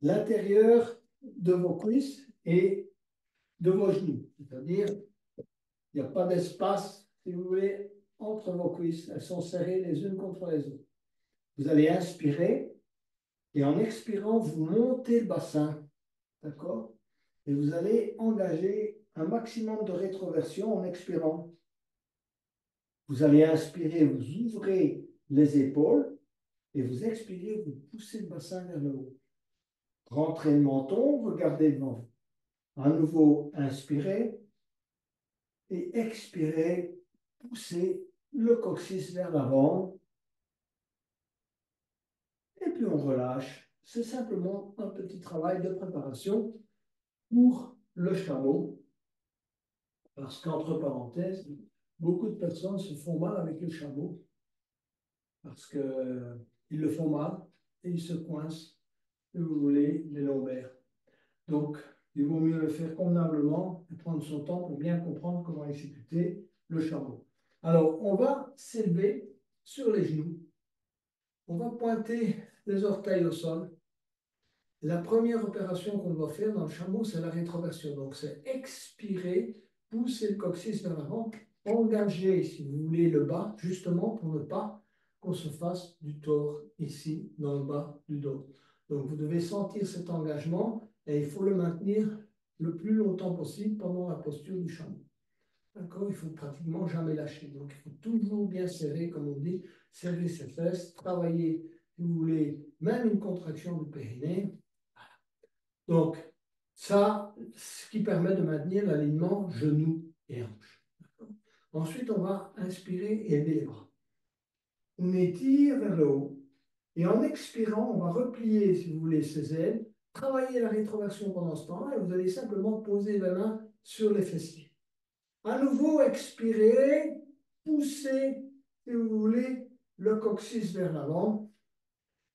l'intérieur de vos cuisses et de vos genoux. C'est-à-dire, il n'y a pas d'espace, si vous voulez, entre vos cuisses. Elles sont serrées les unes contre les autres. Vous allez inspirer et en expirant, vous montez le bassin. D'accord? Et vous allez engager un maximum de rétroversion en expirant. Vous allez inspirer, vous ouvrez les épaules et vous expirez, vous poussez le bassin vers le haut. Rentrez le menton, regardez devant vous. À nouveau, inspirez et expirez, poussez le coccyx vers l'avant. Et puis on relâche. C'est simplement un petit travail de préparation pour le chameau. Parce qu'entre parenthèses, beaucoup de personnes se font mal avec le chameau parce qu'ils le font mal et ils se coincent, si vous voulez, les lombaires. Donc, il vaut mieux le faire convenablement et prendre son temps pour bien comprendre comment exécuter le chameau. Alors, on va s'élever sur les genoux. On va pointer les orteils au sol. La première opération qu'on doit faire dans le chameau, c'est la rétroversion. Donc, c'est expirer, pousser le coccyx vers l'avant, engager, si vous voulez, le bas, justement pour ne pas qu'on se fasse du tort ici, dans le bas du dos. Donc, vous devez sentir cet engagement et il faut le maintenir le plus longtemps possible pendant la posture du chameau. D'accord? Il faut pratiquement jamais lâcher. Donc, il faut toujours bien serrer, comme on dit, serrer ses fesses, travailler, si vous voulez, même une contraction du périnée. Donc, ça, ce qui permet de maintenir l'alignement genoux et hanches. Ensuite, on va inspirer et élever les bras. On étire vers le haut. Et en expirant, on va replier, si vous voulez, ses ailes, travailler la rétroversion pendant ce temps-là, et vous allez simplement poser la main sur les fessiers. À nouveau, expirez, poussez, si vous voulez, le coccyx vers l'avant.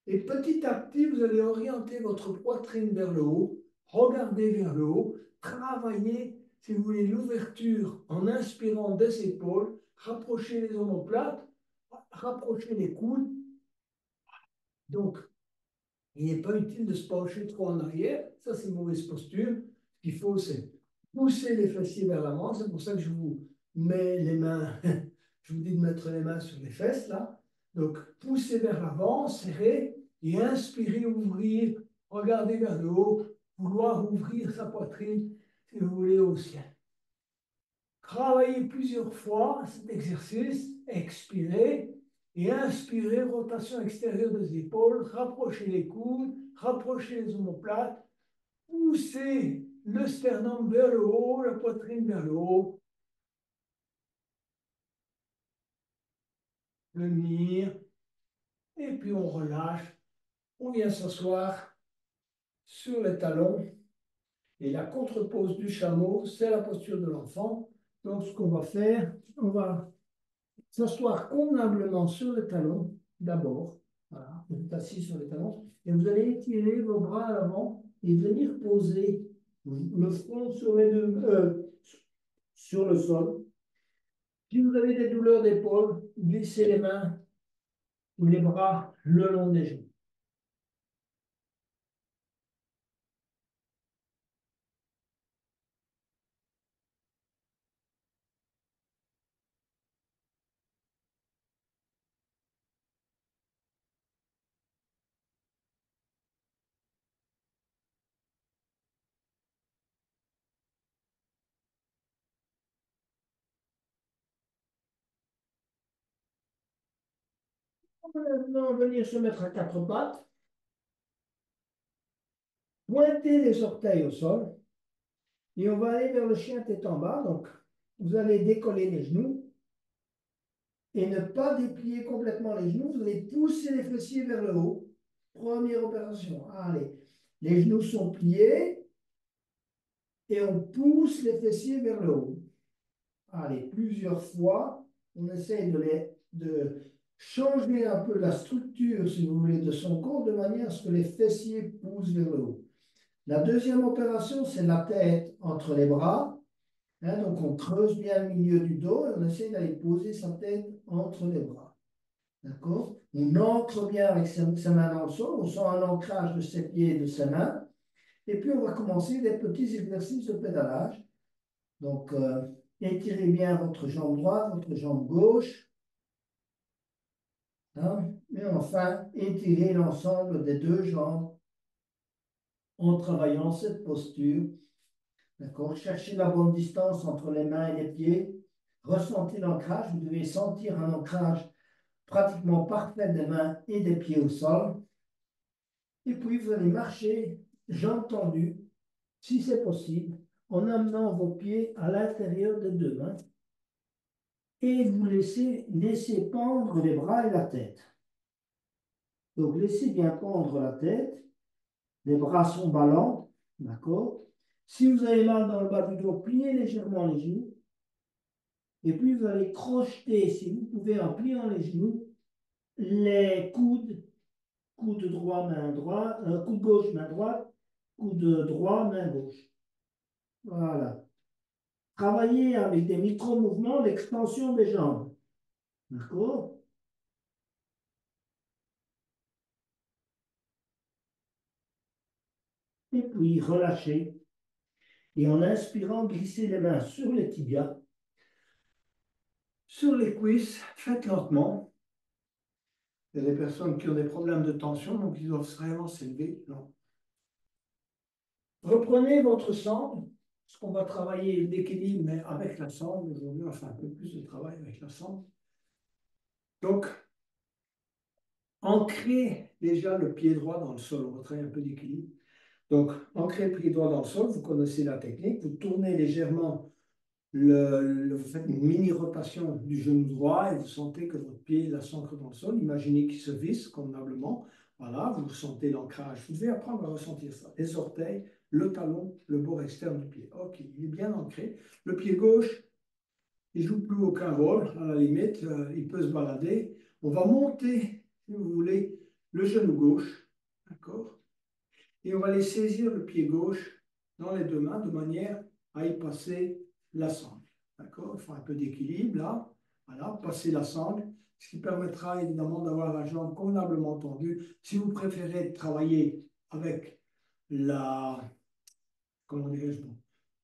Et petit à petit, vous allez orienter votre poitrine vers le haut, regardez vers le haut, travaillez, si vous voulez, l'ouverture en inspirant des épaules, rapprochez les omoplates, rapprochez les coudes. Donc, il n'est pas utile de se pencher trop en arrière, ça c'est une mauvaise posture. Ce qu'il faut, c'est pousser les fessiers vers l'avant. C'est pour ça que je vous mets les mains, je vous dis de mettre les mains sur les fesses là. Donc, poussez vers l'avant, serrez et inspirez, ouvrir regarder vers le haut, vouloir ouvrir sa poitrine, si vous voulez, au ciel. Travaillez plusieurs fois cet exercice, expirez et inspirez, rotation extérieure des épaules, rapprochez les coudes, rapprochez les omoplates, poussez le sternum vers le haut, la poitrine vers le haut. Venir, et puis on relâche, on vient s'asseoir sur les talons. Et la contre-pose du chameau, c'est la posture de l'enfant. Donc, ce qu'on va faire, on va s'asseoir convenablement sur les talons, d'abord. Voilà, vous êtes assis sur les talons. Et vous allez étirer vos bras à l'avant et venir poser le front sur, sur le sol. Si vous avez des douleurs d'épaule, glissez les mains ou les bras le long des genoux. Maintenant, venir se mettre à quatre pattes. Pointez les orteils au sol. Et on va aller vers le chien tête en bas. Donc, vous allez décoller les genoux et ne pas déplier complètement les genoux. Vous allez pousser les fessiers vers le haut. Première opération. Allez, les genoux sont pliés et on pousse les fessiers vers le haut. Allez, plusieurs fois. On essaye de changer un peu la structure, si vous voulez, de son corps de manière à ce que les fessiers poussent vers le haut. La deuxième opération, c'est la tête entre les bras. Hein, donc, on creuse bien le milieu du dos et on essaie d'aller poser sa tête entre les bras. D'accord? On ancre bien avec ses mains dans le sol. On sent un ancrage de ses pieds et de ses mains. Et puis, on va commencer des petits exercices de pédalage. Donc, étirez bien votre jambe droite, votre jambe gauche. Hein, et enfin, étirez l'ensemble des deux jambes en travaillant cette posture. D'accord? Cherchez la bonne distance entre les mains et les pieds. Ressentez l'ancrage. Vous devez sentir un ancrage pratiquement parfait des mains et des pieds au sol. Et puis, vous allez marcher, jambes tendues, si c'est possible, en amenant vos pieds à l'intérieur des deux mains. Et vous laissez pendre les bras et la tête. Donc, laissez bien pendre la tête. Les bras sont ballants. D'accord? Si vous avez mal dans le bas du dos, pliez légèrement les genoux. Et puis, vous allez crocheter, si vous pouvez, en pliant les genoux, les coudes, coude droit, main droite, coude gauche, main droite, coude droit, main gauche. Voilà. Travaillez avec des micro-mouvements l'extension des jambes. D'accord? Et puis, relâchez. Et en inspirant, glissez les mains sur les tibias, sur les cuisses, faites lentement. Il y a des personnes qui ont des problèmes de tension, donc ils doivent vraiment s'élever. Non. Reprenez votre sangle, parce qu'on va travailler l'équilibre, mais avec la sangle. Aujourd'hui, on va faire un peu plus de travail avec la sangle. Donc, ancrez déjà le pied droit dans le sol. On va travailler un peu d'équilibre. Donc, ancrez le pied droit dans le sol. Vous connaissez la technique. Vous tournez légèrement, vous faites une mini-rotation du genou droit et vous sentez que votre pied s'ancre dans le sol. Imaginez qu'il se visse convenablement. Voilà, vous sentez l'ancrage. Vous devez apprendre à ressentir ça. Les orteils, le talon, le bord externe du pied. OK, il est bien ancré. Le pied gauche, il ne joue plus aucun rôle. À la limite, il peut se balader. On va monter, si vous voulez, le genou gauche. D'accord? Et on va aller saisir le pied gauche dans les deux mains de manière à y passer la sangle. D'accord? Il faut un peu d'équilibre là. Voilà, passer la sangle, ce qui permettra évidemment d'avoir la jambe convenablement tendue. Si vous préférez travailler avec comment dirais-je,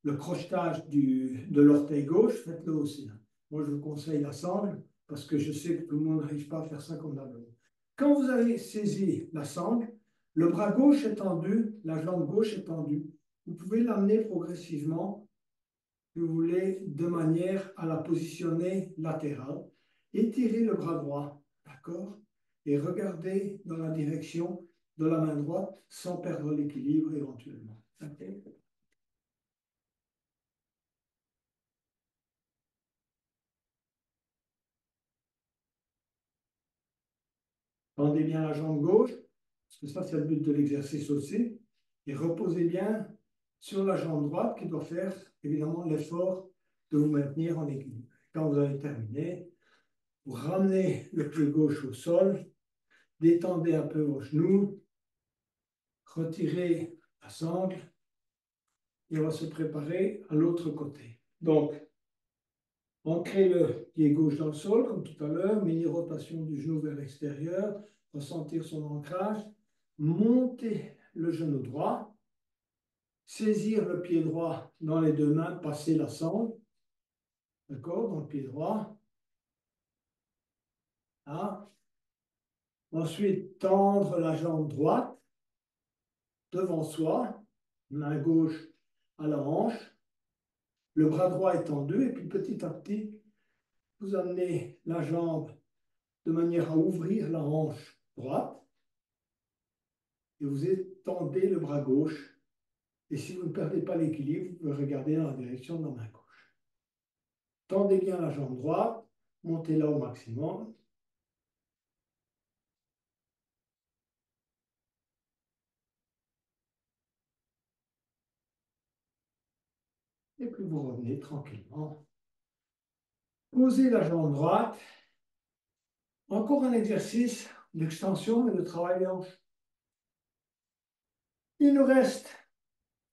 le crochetage de l'orteil gauche, faites-le aussi. Moi, je vous conseille la sangle parce que je sais que tout le monde n'arrive pas à faire ça convenablement. Quand vous avez saisi la sangle, Le bras gauche est tendu, la jambe gauche est tendue. Vous pouvez l'amener progressivement, si vous voulez, de manière à la positionner latérale. Étirez le bras droit, d'accord? Et regardez dans la direction de la main droite sans perdre l'équilibre éventuellement. Ok. Tendez bien la jambe gauche, parce que ça, c'est le but de l'exercice aussi. Et reposez bien sur la jambe droite qui doit faire évidemment l'effort de vous maintenir en équilibre. Quand vous avez terminé, vous ramenez le pied gauche au sol, détendez un peu vos genoux, retirez la sangle et on va se préparer à l'autre côté. Donc, ancrez le pied gauche dans le sol, comme tout à l'heure, mini-rotation du genou vers l'extérieur, ressentir son ancrage, monter le genou droit, saisir le pied droit dans les deux mains, passer la sangle, d'accord, dans le pied droit. Là. Ensuite, tendre la jambe droite devant soi, main gauche à la hanche, le bras droit est tendu, et puis petit à petit, vous amenez la jambe de manière à ouvrir la hanche droite, et vous étendez le bras gauche. Et si vous ne perdez pas l'équilibre, vous pouvez regarder dans la direction de la main gauche. Tendez bien la jambe droite, montez-la au maximum. Et puis vous revenez tranquillement. Posez la jambe droite. Encore un exercice d'extension et de travail des hanches. Il nous reste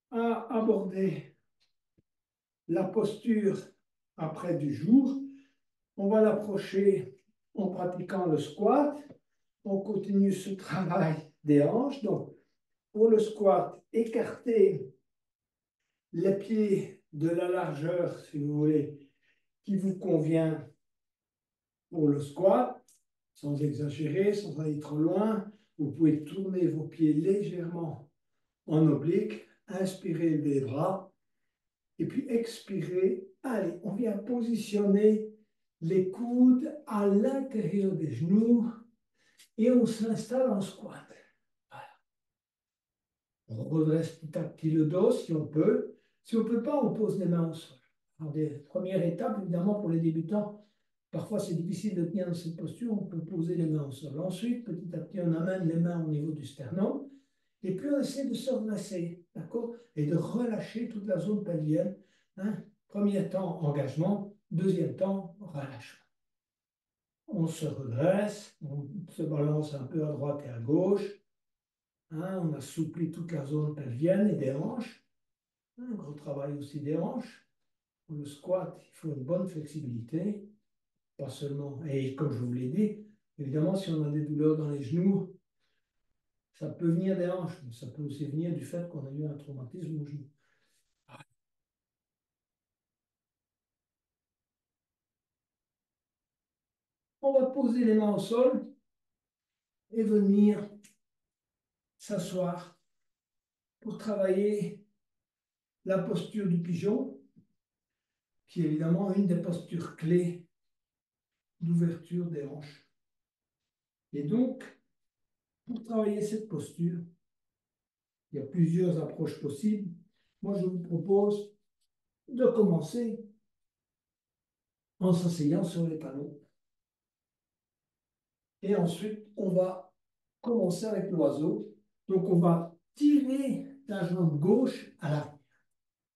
à aborder la posture après du jour. On va l'approcher en pratiquant le squat. On continue ce travail des hanches. Donc, pour le squat, écartez les pieds de la largeur, si vous voulez, qui vous convient pour le squat, sans exagérer, sans aller trop loin. Vous pouvez tourner vos pieds légèrement en oblique, inspirez les bras, et puis expirez. Allez, on vient positionner les coudes à l'intérieur des genoux et on s'installe en squat. Voilà. On redresse petit à petit le dos si on peut. Si on ne peut pas, on pose les mains au sol. Alors, des premières étapes, évidemment, pour les débutants, parfois c'est difficile de tenir dans cette posture, on peut poser les mains au sol. Ensuite, petit à petit, on amène les mains au niveau du sternum. Et puis on essaie de se redresser, d'accord? Et de relâcher toute la zone pelvienne. Hein? Premier temps, engagement. Deuxième temps, relâchement. On se redresse, on se balance un peu à droite et à gauche. Hein? On assouplit toute la zone pelvienne et des hanches. Un gros travail aussi des hanches. Pour le squat, il faut une bonne flexibilité. Pas seulement, et comme je vous l'ai dit, évidemment, si on a des douleurs dans les genoux, ça peut venir des hanches, mais ça peut aussi venir du fait qu'on a eu un traumatisme au genou. On va poser les mains au sol et venir s'asseoir pour travailler la posture du pigeon, qui est évidemment une des postures clés d'ouverture des hanches. Et donc, pour travailler cette posture, il y a plusieurs approches possibles. Moi, je vous propose de commencer en s'asseyant sur les talons. Et ensuite, on va commencer avec l'oiseau. Donc, on va tirer la jambe gauche à l'arrière.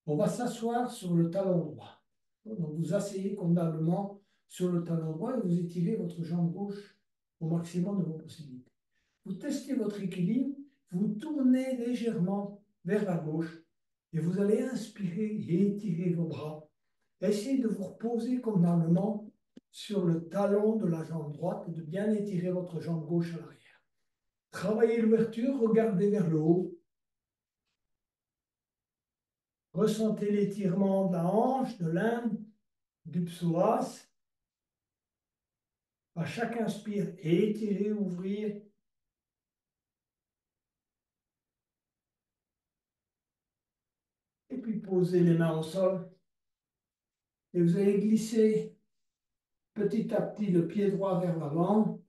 On va s'asseoir sur le talon droit. Donc, vous asseyez convenablement sur le talon droit et vous étirez votre jambe gauche au maximum de vos possibilités. Vous testez votre équilibre, vous tournez légèrement vers la gauche et vous allez inspirer et étirer vos bras. Essayez de vous reposer convenablement sur le talon de la jambe droite et de bien étirer votre jambe gauche à l'arrière. Travaillez l'ouverture, regardez vers le haut. Ressentez l'étirement de la hanche, de l'âme, du psoas. À chaque inspire, étirer, ouvrir. puis posez les mains au sol. Et vous allez glisser petit à petit le pied droit vers l'avant.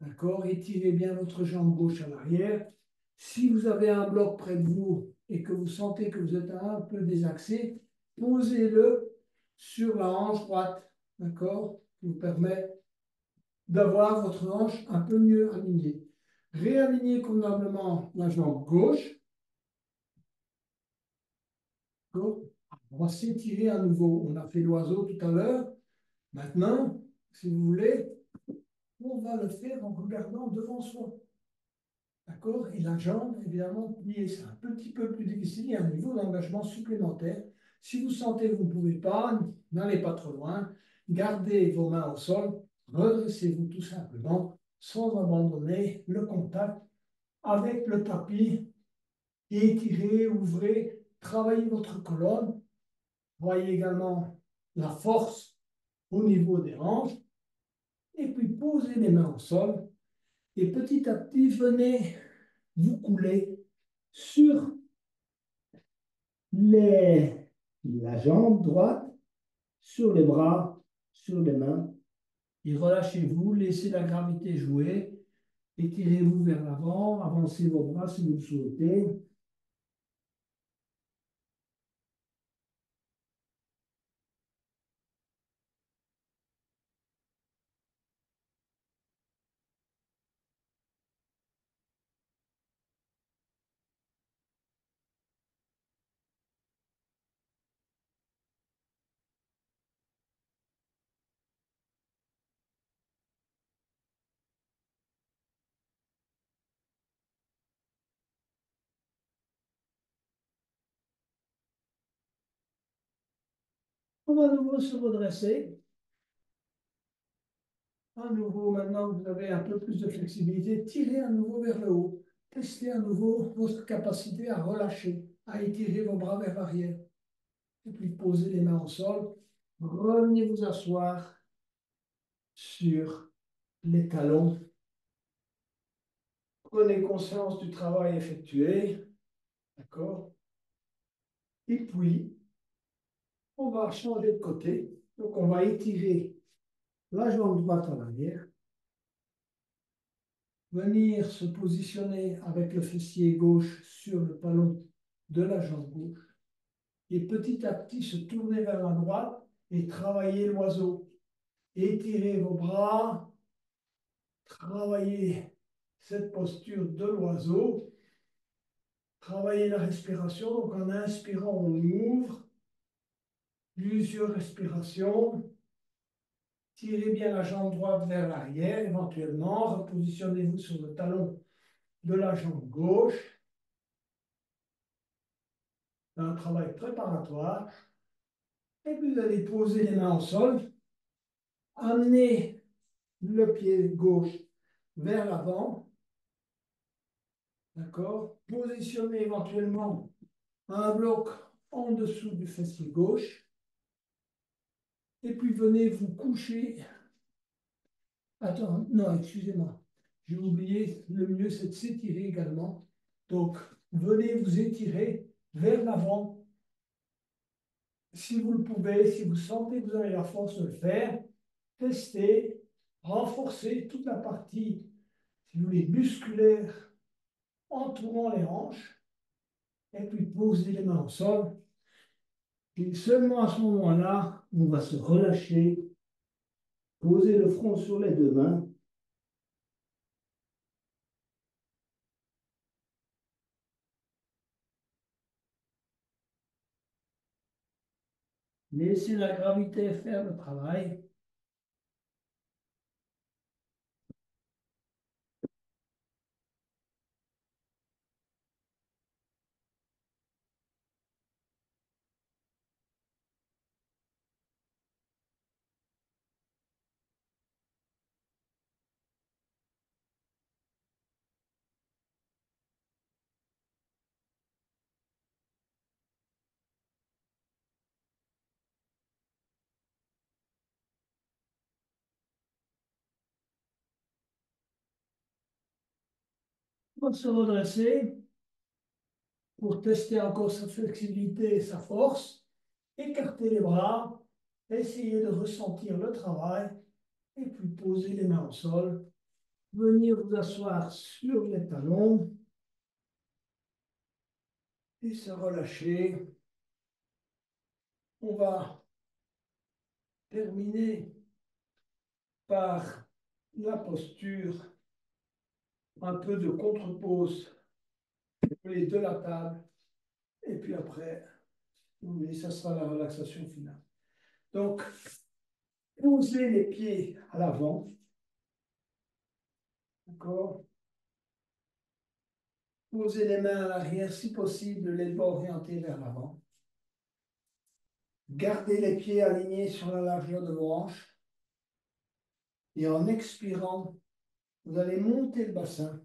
D'accord? Étirez bien votre jambe gauche à l'arrière. Si vous avez un bloc près de vous et que vous sentez que vous êtes un peu désaxé, posez-le sur la hanche droite. D'accord? Qui vous permet d'avoir votre hanche un peu mieux alignée. Réalignez convenablement la jambe gauche. D'accord? On va s'étirer à nouveau. On a fait l'oiseau tout à l'heure. Maintenant, si vous voulez, on va le faire en regardant devant soi. D'accord? Et la jambe, évidemment, pliée, c'est un petit peu plus difficile. Il y a un niveau d'engagement supplémentaire. Si vous sentez que vous ne pouvez pas, n'allez pas trop loin. Gardez vos mains au sol. Redressez-vous tout simplement sans abandonner le contact avec le tapis. Étirez, ouvrez, travaillez votre colonne. Voyez également la force au niveau des hanches. Et puis posez les mains au sol. Et petit à petit, venez vous couler sur la jambe droite, sur les bras, sur les mains. Et relâchez-vous, laissez la gravité jouer. Étirez-vous vers l'avant, avancez vos bras si vous le souhaitez. On va à nouveau se redresser. À nouveau, maintenant que vous avez un peu plus de flexibilité, tirez à nouveau vers le haut. Testez à nouveau votre capacité à relâcher, à étirer vos bras vers l'arrière. Et puis posez les mains au sol. Revenez vous asseoir sur les talons. Prenez conscience du travail effectué. D'accord? Et puis, on va changer de côté. Donc, on va étirer la jambe droite à l'arrière. Venir se positionner avec le fessier gauche sur le talon de la jambe gauche. Et petit à petit, se tourner vers la droite et travailler l'oiseau. Étirez vos bras. Travaillez cette posture de l'oiseau. Travaillez la respiration. Donc, en inspirant, on ouvre. Plusieurs respirations. Tirez bien la jambe droite vers l'arrière, éventuellement. Repositionnez-vous sur le talon de la jambe gauche. Un travail préparatoire. Et puis, vous allez poser les mains au sol. Amenez le pied gauche vers l'avant. D'accord? Positionnez éventuellement un bloc en dessous du fessier gauche. Et puis, venez vous coucher. Attends, non, excusez-moi. J'ai oublié, le mieux, c'est de s'étirer également. Donc, venez vous étirer vers l'avant. Si vous le pouvez, si vous sentez que vous avez la force de le faire, testez, renforcez toute la partie, si vous voulez, musculaire entourant les hanches, et puis posez les mains au sol. Et seulement à ce moment-là, on va se relâcher, poser le front sur les deux mains. Laissez la gravité faire le travail. On va se redresser. Pour tester encore sa flexibilité et sa force, écartez les bras, essayez de ressentir le travail et puis posez les mains au sol. Venir vous asseoir sur les talons et se relâcher. On va terminer par la posture, un peu de contre-pose de la table. Et puis après, oui, ça sera la relaxation finale. Donc, posez les pieds à l'avant. D'accord? Posez les mains à l'arrière, si possible, les doigts orientés vers l'avant. Gardez les pieds alignés sur la largeur de vos hanches. Et en expirant, vous allez monter le bassin,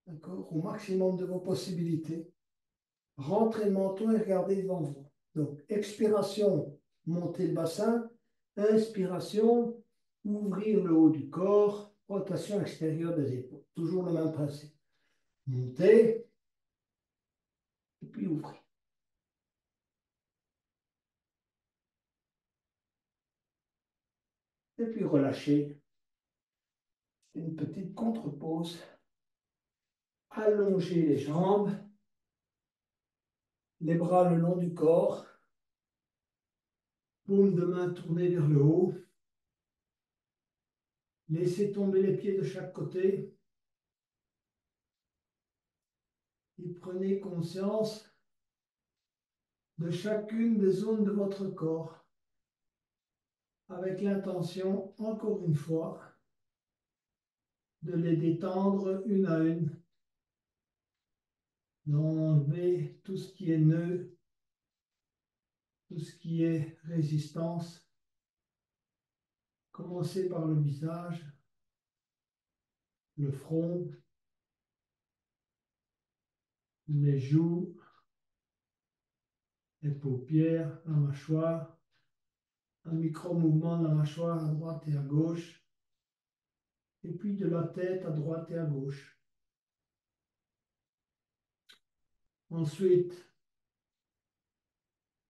d'accord, au maximum de vos possibilités. Rentrez le menton et regardez devant vous. Donc, expiration, monter le bassin. Inspiration, ouvrir le haut du corps. Rotation extérieure des épaules. Toujours le même principe. Montez, et puis ouvrez. Et puis relâchez. Une petite contre-pause. Allongez les jambes. Les bras le long du corps. Paume de main tournée vers le haut. Laissez tomber les pieds de chaque côté. Et prenez conscience de chacune des zones de votre corps avec l'intention, encore une fois, de les détendre une à une, d'enlever tout ce qui est nœud, tout ce qui est résistance. Commencez par le visage, le front, les joues, les paupières, la mâchoire, un micro-mouvement de la mâchoire à droite et à gauche, et puis de la tête à droite et à gauche. Ensuite,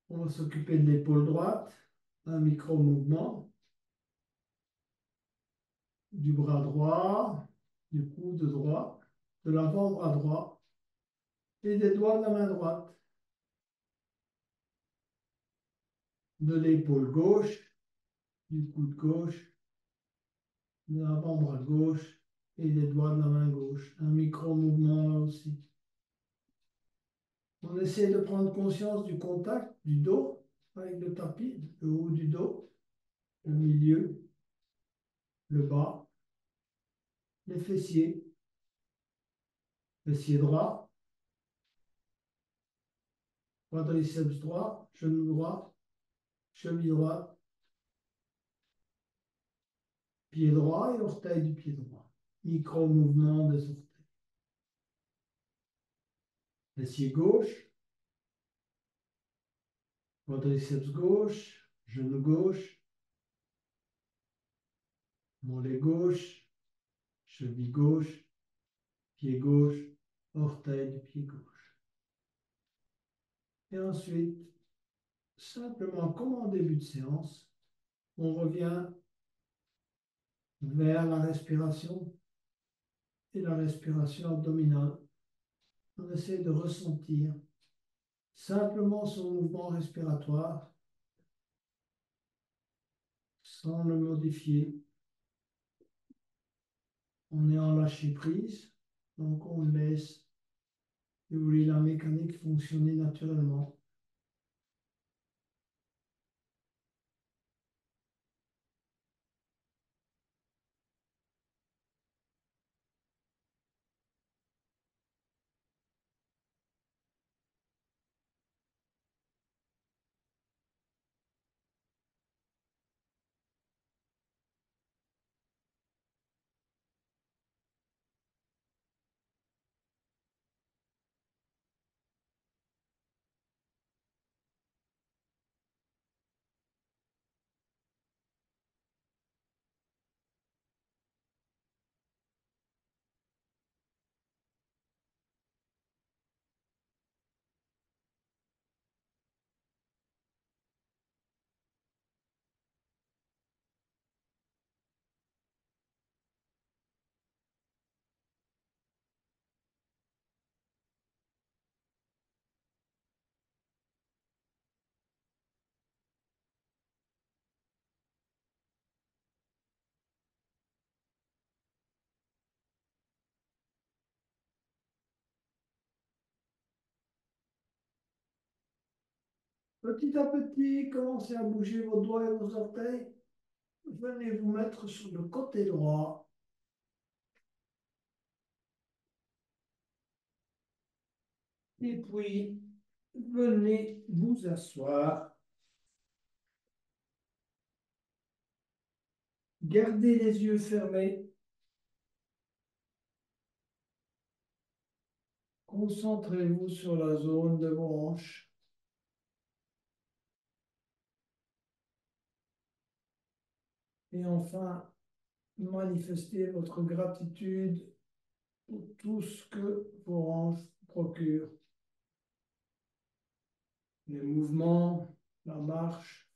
on va s'occuper de l'épaule droite, un micro-mouvement, du bras droit, du coude droit, de l'avant-bras droit et des doigts de la main droite, de l'épaule gauche, du coude gauche, de l'avant-bras gauche et des doigts de la main gauche. Un micro-mouvement là aussi. On essaie de prendre conscience du contact du dos avec le tapis, le haut du dos, le milieu, le bas, les fessiers, fessier droit, quadriceps droit, genou droit, cheville droite, pied droit et orteil du pied droit. Micro-mouvement des orteils. Fessier gauche, quadriceps gauche, genou gauche, mollet gauche, cheville gauche, pied gauche, orteil du pied gauche. Et ensuite, simplement comme en début de séance, on revient vers la respiration et la respiration abdominale. On essaie de ressentir simplement son mouvement respiratoire sans le modifier. On est en lâcher prise, donc on laisse la mécanique fonctionner naturellement. Petit à petit, commencez à bouger vos doigts et vos orteils. Venez vous mettre sur le côté droit. Et puis, venez vous asseoir. Gardez les yeux fermés. Concentrez-vous sur la zone de vos hanches. Et enfin, manifestez votre gratitude pour tout ce que vos hanches procurent. Les mouvements, la marche,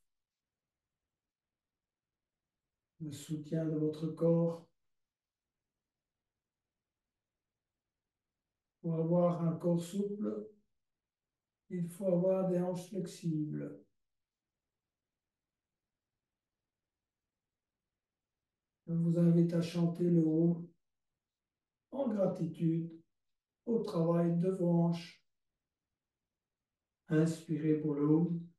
le soutien de votre corps. Pour avoir un corps souple, il faut avoir des hanches flexibles. Je vous invite à chanter le Om en gratitude au travail de vos hanches. Inspirez pour le Om.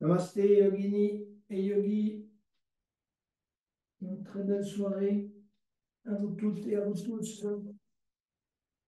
Namasté Yogini et Yogi. Une très belle soirée à vous toutes et à vous tous.